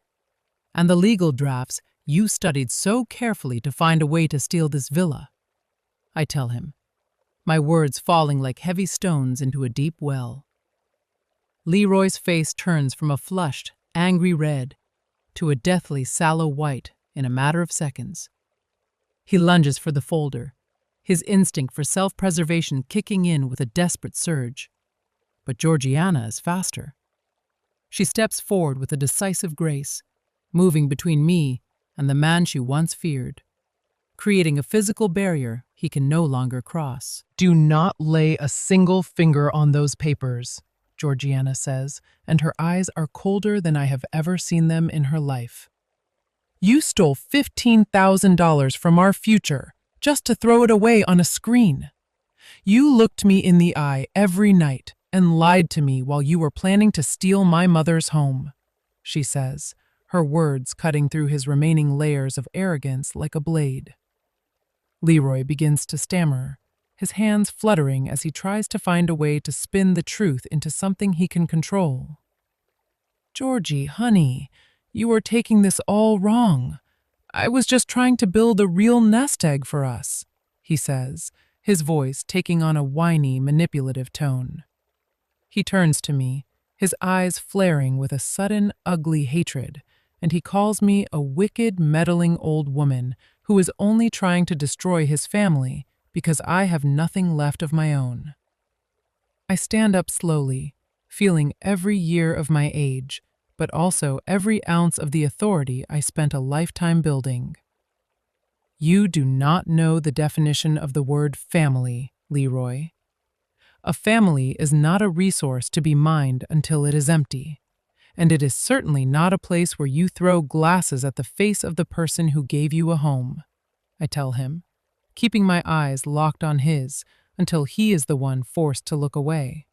and the legal drafts you studied so carefully to find a way to steal this villa, I tell him, my words falling like heavy stones into a deep well. Leroy's face turns from a flushed, angry red to a deathly sallow white in a matter of seconds. He lunges for the folder, his instinct for self-preservation kicking in with a desperate surge. But Georgiana is faster. She steps forward with a decisive grace, moving between me and the man she once feared, creating a physical barrier he can no longer cross. "Do not lay a single finger on those papers," Georgiana says, and her eyes are colder than I have ever seen them in her life. "You stole $15,000 from our future just to throw it away on a screen. You looked me in the eye every night and lied to me while you were planning to steal my mother's home," she says, her words cutting through his remaining layers of arrogance like a blade. Leroy begins to stammer, his hands fluttering as he tries to find a way to spin the truth into something he can control. "Georgie, honey, you are taking this all wrong. I was just trying to build a real nest egg for us," he says, his voice taking on a whiny, manipulative tone. He turns to me, his eyes flaring with a sudden, ugly hatred, and he calls me a wicked, meddling old woman who is only trying to destroy his family because I have nothing left of my own. I stand up slowly, feeling every year of my age, but also every ounce of the authority I spent a lifetime building. "You do not know the definition of the word family, Leroy. A family is not a resource to be mined until it is empty, and it is certainly not a place where you throw glasses at the face of the person who gave you a home," I tell him, keeping my eyes locked on his until he is the one forced to look away.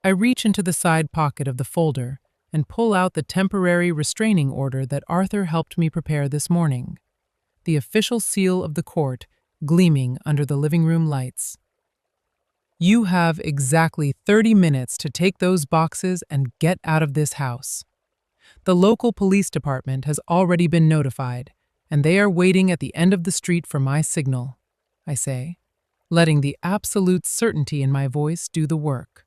I reach into the side pocket of the folder and pull out the temporary restraining order that Arthur helped me prepare this morning, the official seal of the court gleaming under the living room lights. "You have exactly 30 minutes to take those boxes and get out of this house. The local police department has already been notified, and they are waiting at the end of the street for my signal," I say, letting the absolute certainty in my voice do the work.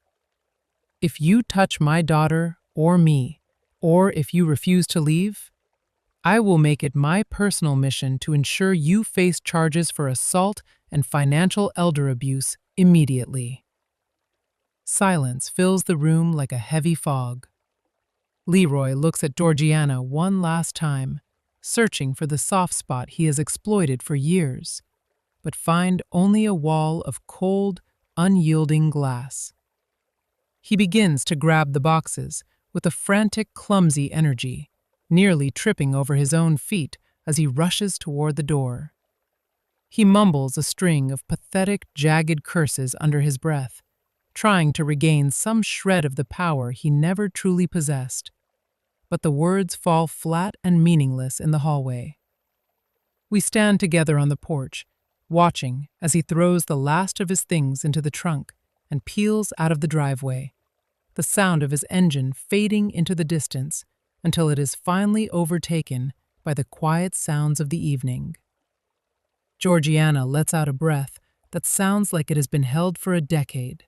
"If you touch my daughter or me, or if you refuse to leave, I will make it my personal mission to ensure you face charges for assault and financial elder abuse immediately." Silence fills the room like a heavy fog. Leroy looks at Georgiana one last time, searching for the soft spot he has exploited for years, but find only a wall of cold, unyielding glass. He begins to grab the boxes with a frantic, clumsy energy, nearly tripping over his own feet as he rushes toward the door. He mumbles a string of pathetic, jagged curses under his breath, trying to regain some shred of the power he never truly possessed. But the words fall flat and meaningless in the hallway. We stand together on the porch, watching as he throws the last of his things into the trunk and peels out of the driveway, the sound of his engine fading into the distance until it is finally overtaken by the quiet sounds of the evening. Georgiana lets out a breath that sounds like it has been held for a decade,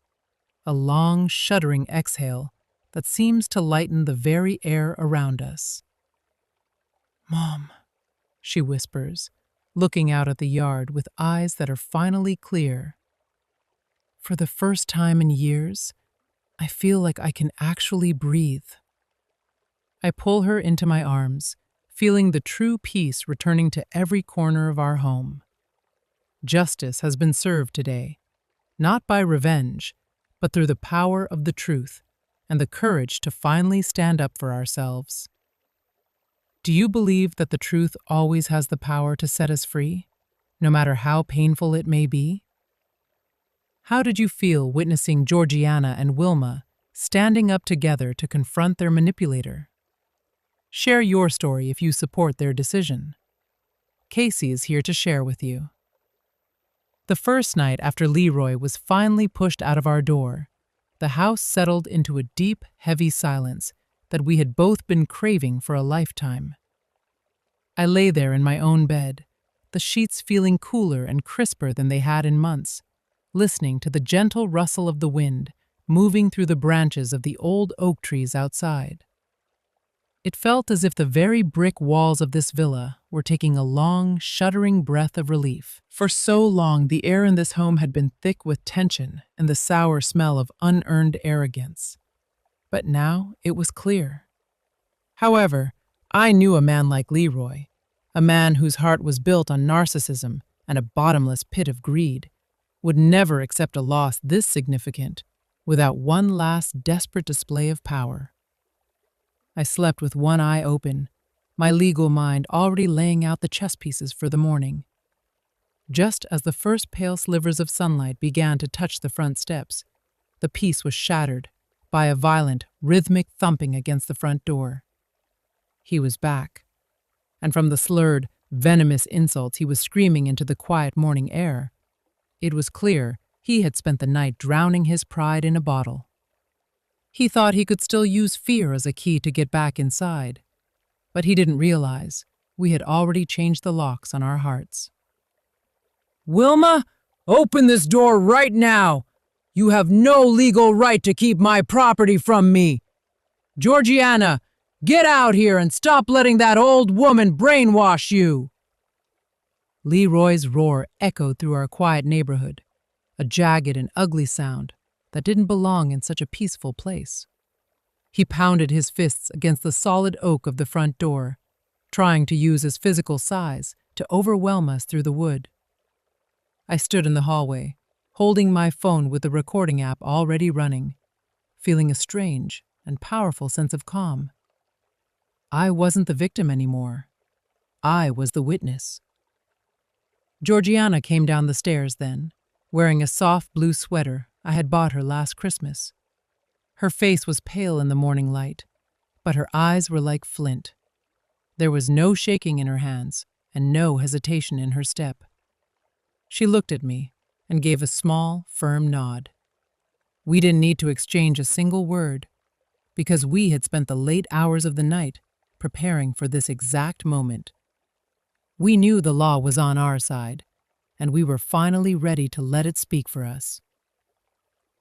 a long, shuddering exhale that seems to lighten the very air around us. "Mom," she whispers, looking out at the yard with eyes that are finally clear. "For the first time in years, I feel like I can actually breathe." I pull her into my arms, feeling the true peace returning to every corner of our home. Justice has been served today, not by revenge, but through the power of the truth and the courage to finally stand up for ourselves. Do you believe that the truth always has the power to set us free, no matter how painful it may be? How did you feel witnessing Georgiana and Wilma standing up together to confront their manipulator? Share your story if you support their decision. Casey is here to share with you. The first night after Leroy was finally pushed out of our door, the house settled into a deep, heavy silence that we had both been craving for a lifetime. I lay there in my own bed, the sheets feeling cooler and crisper than they had in months, listening to the gentle rustle of the wind moving through the branches of the old oak trees outside. It felt as if the very brick walls of this villa were taking a long, shuddering breath of relief. For so long, the air in this home had been thick with tension and the sour smell of unearned arrogance. But now it was clear. However, I knew a man like Leroy, a man whose heart was built on narcissism and a bottomless pit of greed, would never accept a loss this significant without one last desperate display of power. I slept with one eye open, my legal mind already laying out the chess pieces for the morning. Just as the first pale slivers of sunlight began to touch the front steps, the peace was shattered by a violent, rhythmic thumping against the front door. He was back, and from the slurred, venomous insults he was screaming into the quiet morning air, it was clear he had spent the night drowning his pride in a bottle. He thought he could still use fear as a key to get back inside, but he didn't realize we had already changed the locks on our hearts. "Wilma, open this door right now! You have no legal right to keep my property from me! Georgiana, get out here and stop letting that old woman brainwash you!" Leroy's roar echoed through our quiet neighborhood, a jagged and ugly sound that didn't belong in such a peaceful place. He pounded his fists against the solid oak of the front door, trying to use his physical size to overwhelm us through the wood. I stood in the hallway, holding my phone with the recording app already running, feeling a strange and powerful sense of calm. I wasn't the victim anymore. I was the witness. Georgiana came down the stairs then, wearing a soft blue sweater I had bought her last Christmas. Her face was pale in the morning light, but her eyes were like flint. There was no shaking in her hands and no hesitation in her step. She looked at me and gave a small, firm nod. We didn't need to exchange a single word, because we had spent the late hours of the night preparing for this exact moment. We knew the law was on our side, and we were finally ready to let it speak for us.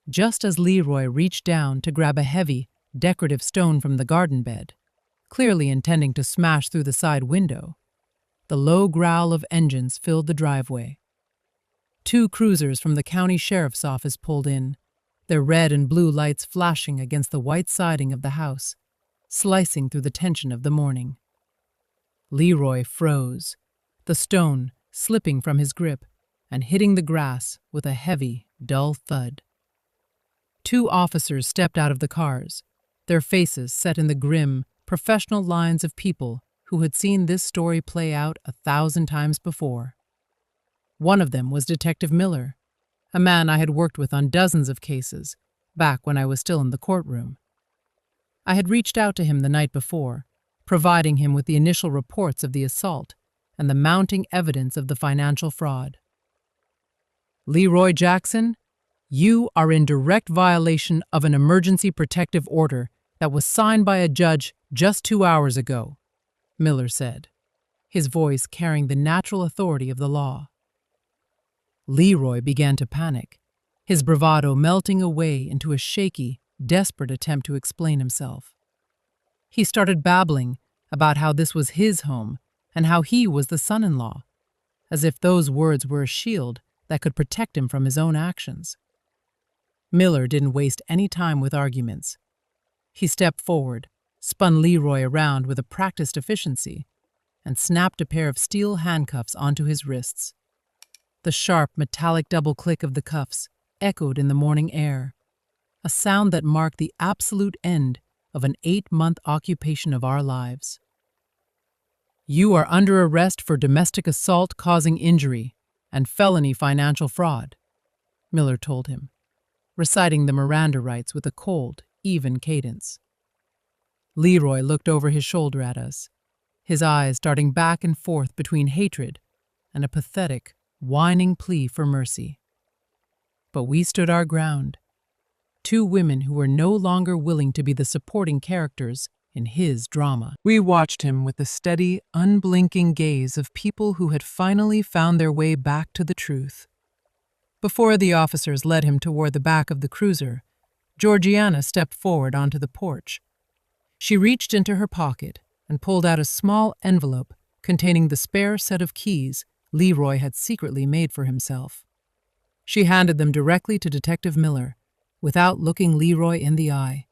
Just as Leroy reached down to grab a heavy, decorative stone from the garden bed, clearly intending to smash through the side window, the low growl of engines filled the driveway. 2 cruisers from the county sheriff's office pulled in, their red and blue lights flashing against the white siding of the house, slicing through the tension of the morning. Leroy froze, the stone slipping from his grip and hitting the grass with a heavy, dull thud. 2 officers stepped out of the cars, their faces set in the grim, professional lines of people who had seen this story play out 1,000 times before. One of them was Detective Miller, a man I had worked with on dozens of cases, back when I was still in the courtroom. I had reached out to him the night before, providing him with the initial reports of the assault and the mounting evidence of the financial fraud. "Leroy Jackson, you are in direct violation of an emergency protective order that was signed by a judge just 2 hours ago," Miller said, his voice carrying the natural authority of the law. Leroy began to panic, his bravado melting away into a shaky, desperate attempt to explain himself. He started babbling about how this was his home and how he was the son-in-law, as if those words were a shield that could protect him from his own actions. Miller didn't waste any time with arguments. He stepped forward, spun Leroy around with a practiced efficiency, and snapped a pair of steel handcuffs onto his wrists. The sharp, metallic double click of the cuffs echoed in the morning air, a sound that marked the absolute end of an 8-month occupation of our lives. "You are under arrest for domestic assault causing injury and felony financial fraud," Miller told him, reciting the Miranda rights with a cold, even cadence. Leroy looked over his shoulder at us, his eyes darting back and forth between hatred and a pathetic, whining plea for mercy. But we stood our ground, two women who were no longer willing to be the supporting characters in his drama. We watched him with the steady, unblinking gaze of people who had finally found their way back to the truth. Before the officers led him toward the back of the cruiser, Georgiana stepped forward onto the porch. She reached into her pocket and pulled out a small envelope containing the spare set of keys Leroy had secretly made for himself. She handed them directly to Detective Miller, without looking Leroy in the eye.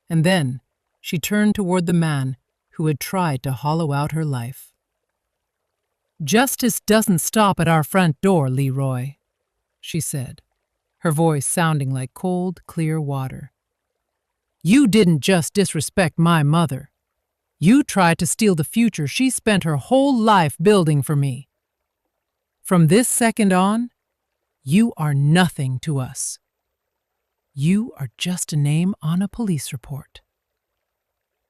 And then she turned toward the man who had tried to hollow out her life. "Justice doesn't stop at our front door, Leroy," she said, her voice sounding like cold, clear water. "You didn't just disrespect my mother. You tried to steal the future she spent her whole life building for me. From this second on, you are nothing to us. You are just a name on a police report."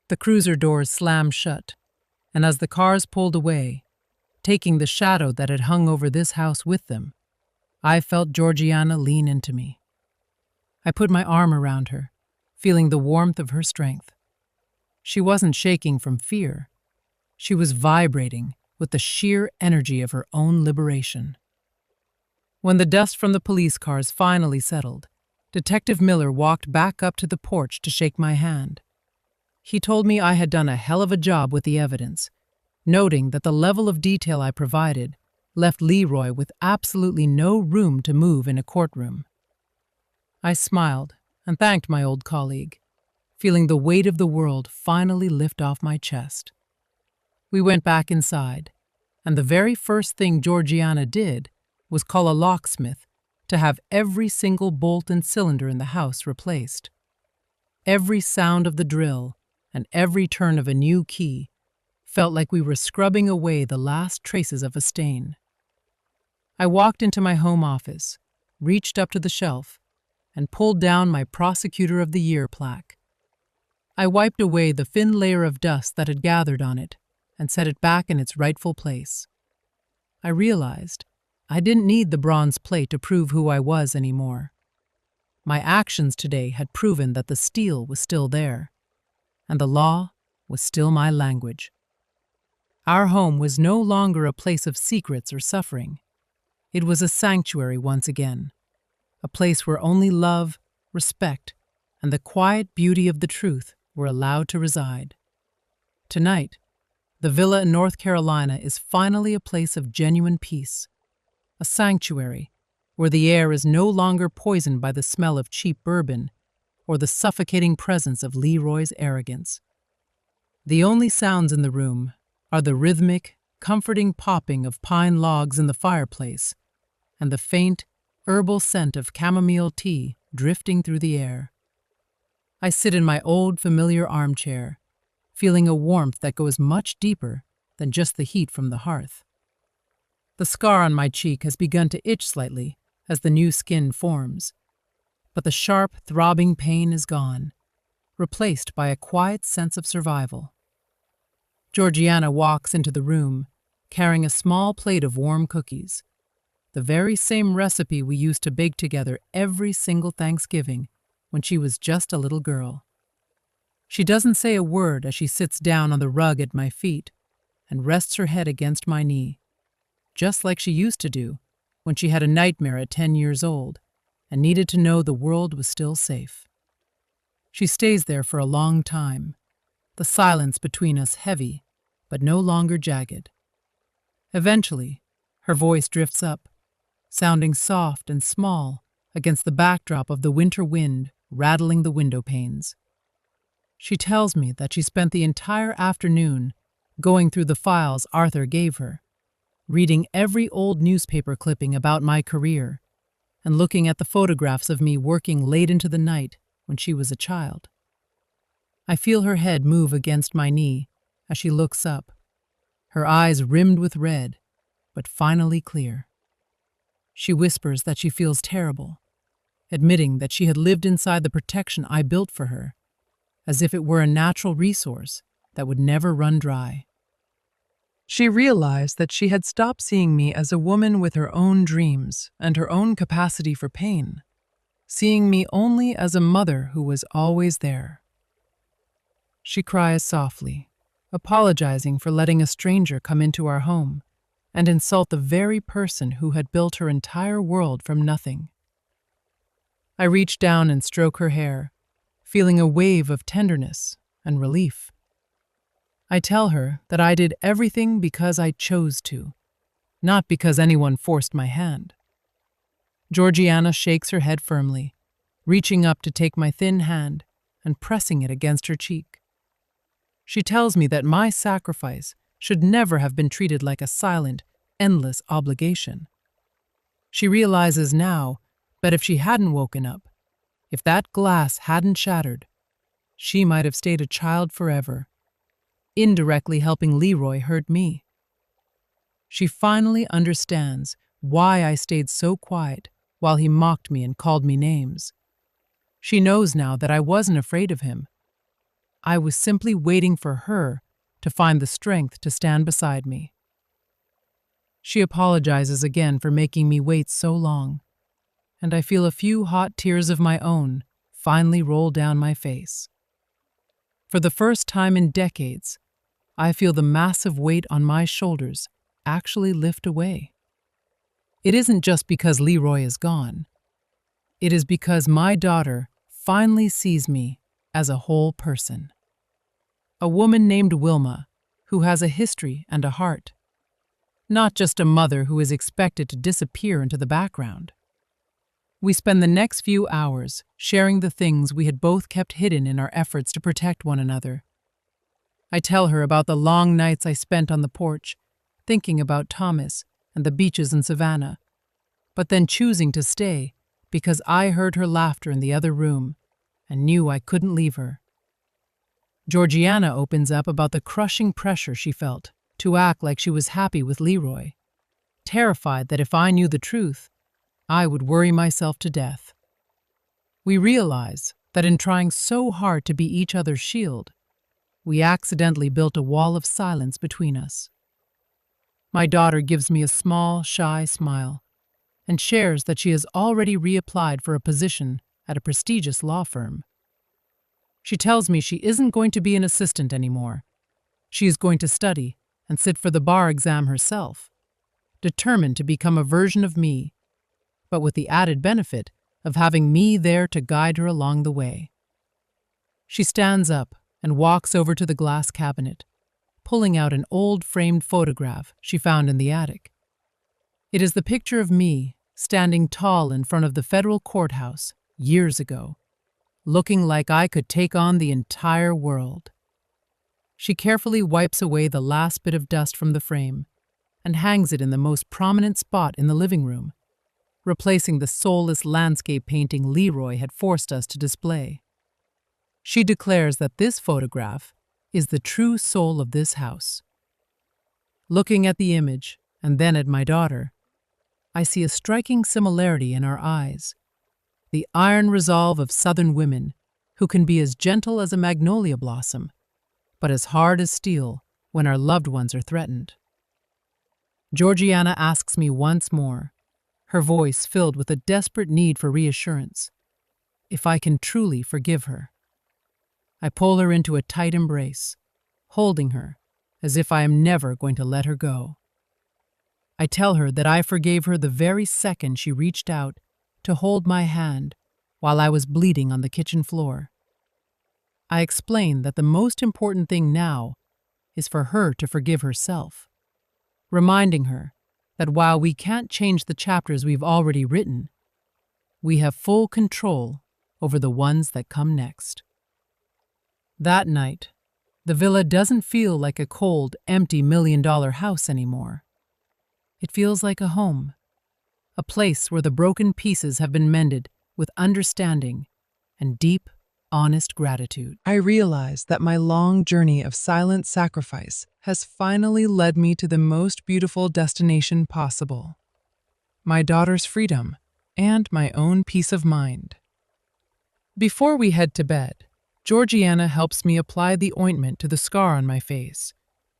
The cruiser doors slammed shut, and as the cars pulled away, taking the shadow that had hung over this house with them, I felt Georgiana lean into me. I put my arm around her, feeling the warmth of her strength. She wasn't shaking from fear. She was vibrating with the sheer energy of her own liberation. When the dust from the police cars finally settled, Detective Miller walked back up to the porch to shake my hand. He told me I had done a hell of a job with the evidence, noting that the level of detail I provided left Leroy with absolutely no room to move in a courtroom. I smiled and thanked my old colleague, feeling the weight of the world finally lift off my chest. We went back inside, and the very first thing Georgiana did was call a locksmith to have every single bolt and cylinder in the house replaced. Every sound of the drill and every turn of a new key felt like we were scrubbing away the last traces of a stain. I walked into my home office, reached up to the shelf, and pulled down my Prosecutor of the Year plaque. I wiped away the thin layer of dust that had gathered on it and set it back in its rightful place. I realized I didn't need the bronze plate to prove who I was anymore. My actions today had proven that the steel was still there, and the law was still my language. Our home was no longer a place of secrets or suffering. It was a sanctuary once again, a place where only love, respect, and the quiet beauty of the truth were allowed to reside. Tonight, the villa in North Carolina is finally a place of genuine peace, a sanctuary where the air is no longer poisoned by the smell of cheap bourbon or the suffocating presence of Leroy's arrogance. The only sounds in the room are the rhythmic, comforting popping of pine logs in the fireplace and the faint, herbal scent of chamomile tea drifting through the air. I sit in my old, familiar armchair, feeling a warmth that goes much deeper than just the heat from the hearth. The scar on my cheek has begun to itch slightly as the new skin forms, but the sharp, throbbing pain is gone, replaced by a quiet sense of survival. Georgiana walks into the room, carrying a small plate of warm cookies, the very same recipe we used to bake together every single Thanksgiving when she was just a little girl. She doesn't say a word as she sits down on the rug at my feet and rests her head against my knee, just like she used to do when she had a nightmare at 10 years old and needed to know the world was still safe. She stays there for a long time, the silence between us heavy, but no longer jagged. Eventually, her voice drifts up, sounding soft and small against the backdrop of the winter wind rattling the window panes. She tells me that she spent the entire afternoon going through the files Arthur gave her, reading every old newspaper clipping about my career, and looking at the photographs of me working late into the night when she was a child. I feel her head move against my knee as she looks up, her eyes rimmed with red, but finally clear. She whispers that she feels terrible, admitting that she had lived inside the protection I built for her, as if it were a natural resource that would never run dry. She realized that she had stopped seeing me as a woman with her own dreams and her own capacity for pain, seeing me only as a mother who was always there. She cries softly, apologizing for letting a stranger come into our home and insult the very person who had built her entire world from nothing. I reach down and stroke her hair, feeling a wave of tenderness and relief. I tell her that I did everything because I chose to, not because anyone forced my hand. Georgiana shakes her head firmly, reaching up to take my thin hand and pressing it against her cheek. She tells me that my sacrifice should never have been treated like a silent, endless obligation. She realizes now that if she hadn't woken up, if that glass hadn't shattered, she might have stayed a child forever, indirectly helping Leroy hurt me. She finally understands why I stayed so quiet while he mocked me and called me names. She knows now that I wasn't afraid of him. I was simply waiting for her to find the strength to stand beside me. She apologizes again for making me wait so long, and I feel a few hot tears of my own finally roll down my face. For the first time in decades, I feel the massive weight on my shoulders actually lift away. It isn't just because Leroy is gone. It is because my daughter finally sees me as a whole person. A woman named Wilma, who has a history and a heart. Not just a mother who is expected to disappear into the background. We spend the next few hours sharing the things we had both kept hidden in our efforts to protect one another. I tell her about the long nights I spent on the porch, thinking about Thomas and the beaches in Savannah, but then choosing to stay because I heard her laughter in the other room and knew I couldn't leave her. Georgiana opens up about the crushing pressure she felt to act like she was happy with Leroy, terrified that if I knew the truth, I would worry myself to death. We realize that in trying so hard to be each other's shield, we accidentally built a wall of silence between us. My daughter gives me a small, shy smile and shares that she has already reapplied for a position at a prestigious law firm. She tells me she isn't going to be an assistant anymore. She is going to study and sit for the bar exam herself, determined to become a version of me, but with the added benefit of having me there to guide her along the way. She stands up and walks over to the glass cabinet, pulling out an old framed photograph she found in the attic. It is the picture of me standing tall in front of the federal courthouse years ago, looking like I could take on the entire world. She carefully wipes away the last bit of dust from the frame and hangs it in the most prominent spot in the living room, replacing the soulless landscape painting Leroy had forced us to display. She declares that this photograph is the true soul of this house. Looking at the image and then at my daughter, I see a striking similarity in our eyes. The iron resolve of Southern women who can be as gentle as a magnolia blossom, but as hard as steel when our loved ones are threatened. Georgiana asks me once more, her voice filled with a desperate need for reassurance, if I can truly forgive her. I pull her into a tight embrace, holding her as if I am never going to let her go. I tell her that I forgave her the very second she reached out to hold my hand while I was bleeding on the kitchen floor. I explain that the most important thing now is for her to forgive herself, reminding her that while we can't change the chapters we've already written, we have full control over the ones that come next. That night, the villa doesn't feel like a cold, empty $1 million house anymore. It feels like a home, a place where the broken pieces have been mended with understanding and deep, honest gratitude. I realize that my long journey of silent sacrifice has finally led me to the most beautiful destination possible: my daughter's freedom and my own peace of mind. Before we head to bed, Georgiana helps me apply the ointment to the scar on my face,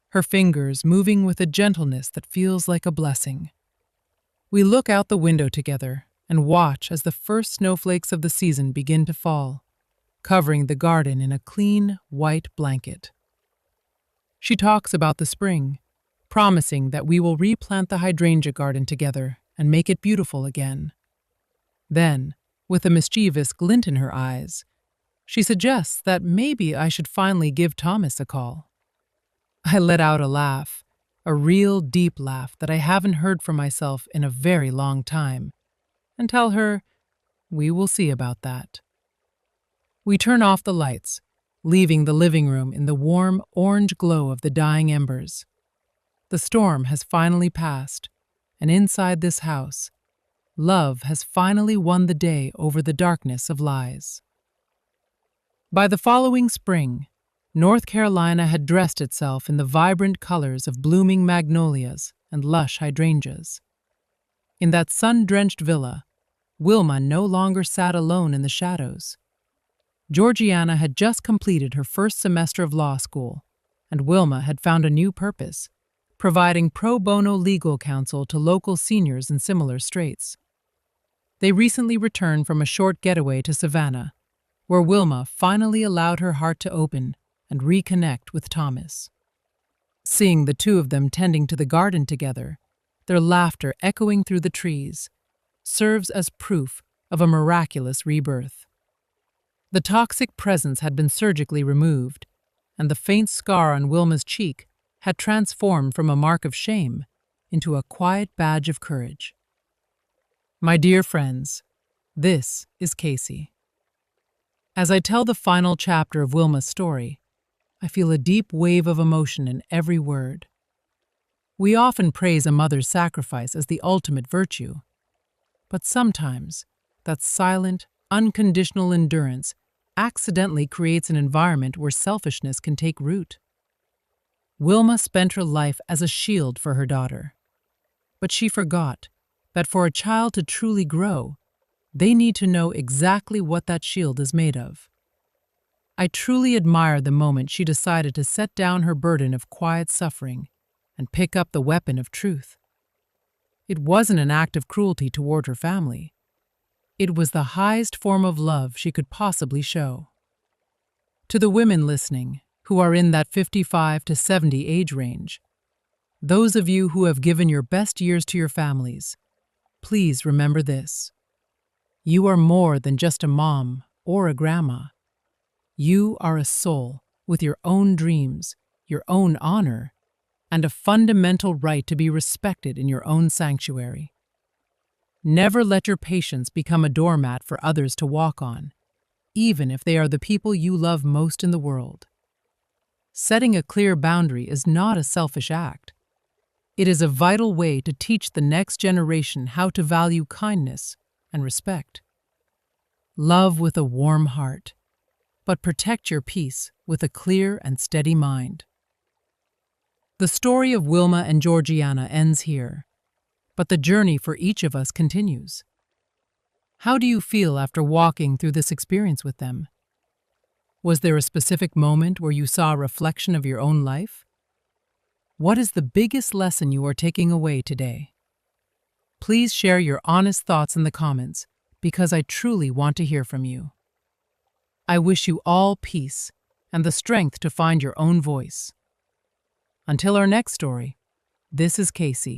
her fingers moving with a gentleness that feels like a blessing. We look out the window together and watch as the first snowflakes of the season begin to fall, covering the garden in a clean, white blanket. She talks about the spring, promising that we will replant the hydrangea garden together and make it beautiful again. Then, with a mischievous glint in her eyes, she suggests that maybe I should finally give Thomas a call. I let out a laugh, a real deep laugh that I haven't heard from myself in a very long time, and tell her we will see about that. We turn off the lights, leaving the living room in the warm orange glow of the dying embers. The storm has finally passed, and inside this house, love has finally won the day over the darkness of lies. By the following spring, North Carolina had dressed itself in the vibrant colors of blooming magnolias and lush hydrangeas. In that sun-drenched villa, Wilma no longer sat alone in the shadows. Georgiana had just completed her first semester of law school, and Wilma had found a new purpose, providing pro bono legal counsel to local seniors in similar straits. They recently returned from a short getaway to Savannah, where Wilma finally allowed her heart to open and reconnect with Thomas. Seeing the two of them tending to the garden together, their laughter echoing through the trees, serves as proof of a miraculous rebirth. The toxic presence had been surgically removed, and the faint scar on Wilma's cheek had transformed from a mark of shame into a quiet badge of courage. My dear friends, this is Casey. As I tell the final chapter of Wilma's story, I feel a deep wave of emotion in every word. We often praise a mother's sacrifice as the ultimate virtue, but sometimes that silent, unconditional endurance accidentally creates an environment where selfishness can take root. Wilma spent her life as a shield for her daughter, but she forgot that for a child to truly grow, they need to know exactly what that shield is made of. I truly admire the moment she decided to set down her burden of quiet suffering and pick up the weapon of truth. It wasn't an act of cruelty toward her family. It was the highest form of love she could possibly show. To the women listening, who are in that 55 to 70 age range, those of you who have given your best years to your families, please remember this. You are more than just a mom or a grandma. You are a soul with your own dreams, your own honor, and a fundamental right to be respected in your own sanctuary. Never let your patience become a doormat for others to walk on, even if they are the people you love most in the world. Setting a clear boundary is not a selfish act. It is a vital way to teach the next generation how to value kindness and respect. Love with a warm heart, but protect your peace with a clear and steady mind. The story of Wilma and Georgiana ends here, but the journey for each of us continues. How do you feel after walking through this experience with them? Was there a specific moment where you saw a reflection of your own life? What is the biggest lesson you are taking away today? Please share your honest thoughts in the comments, because I truly want to hear from you. I wish you all peace and the strength to find your own voice. Until our next story, this is Casey.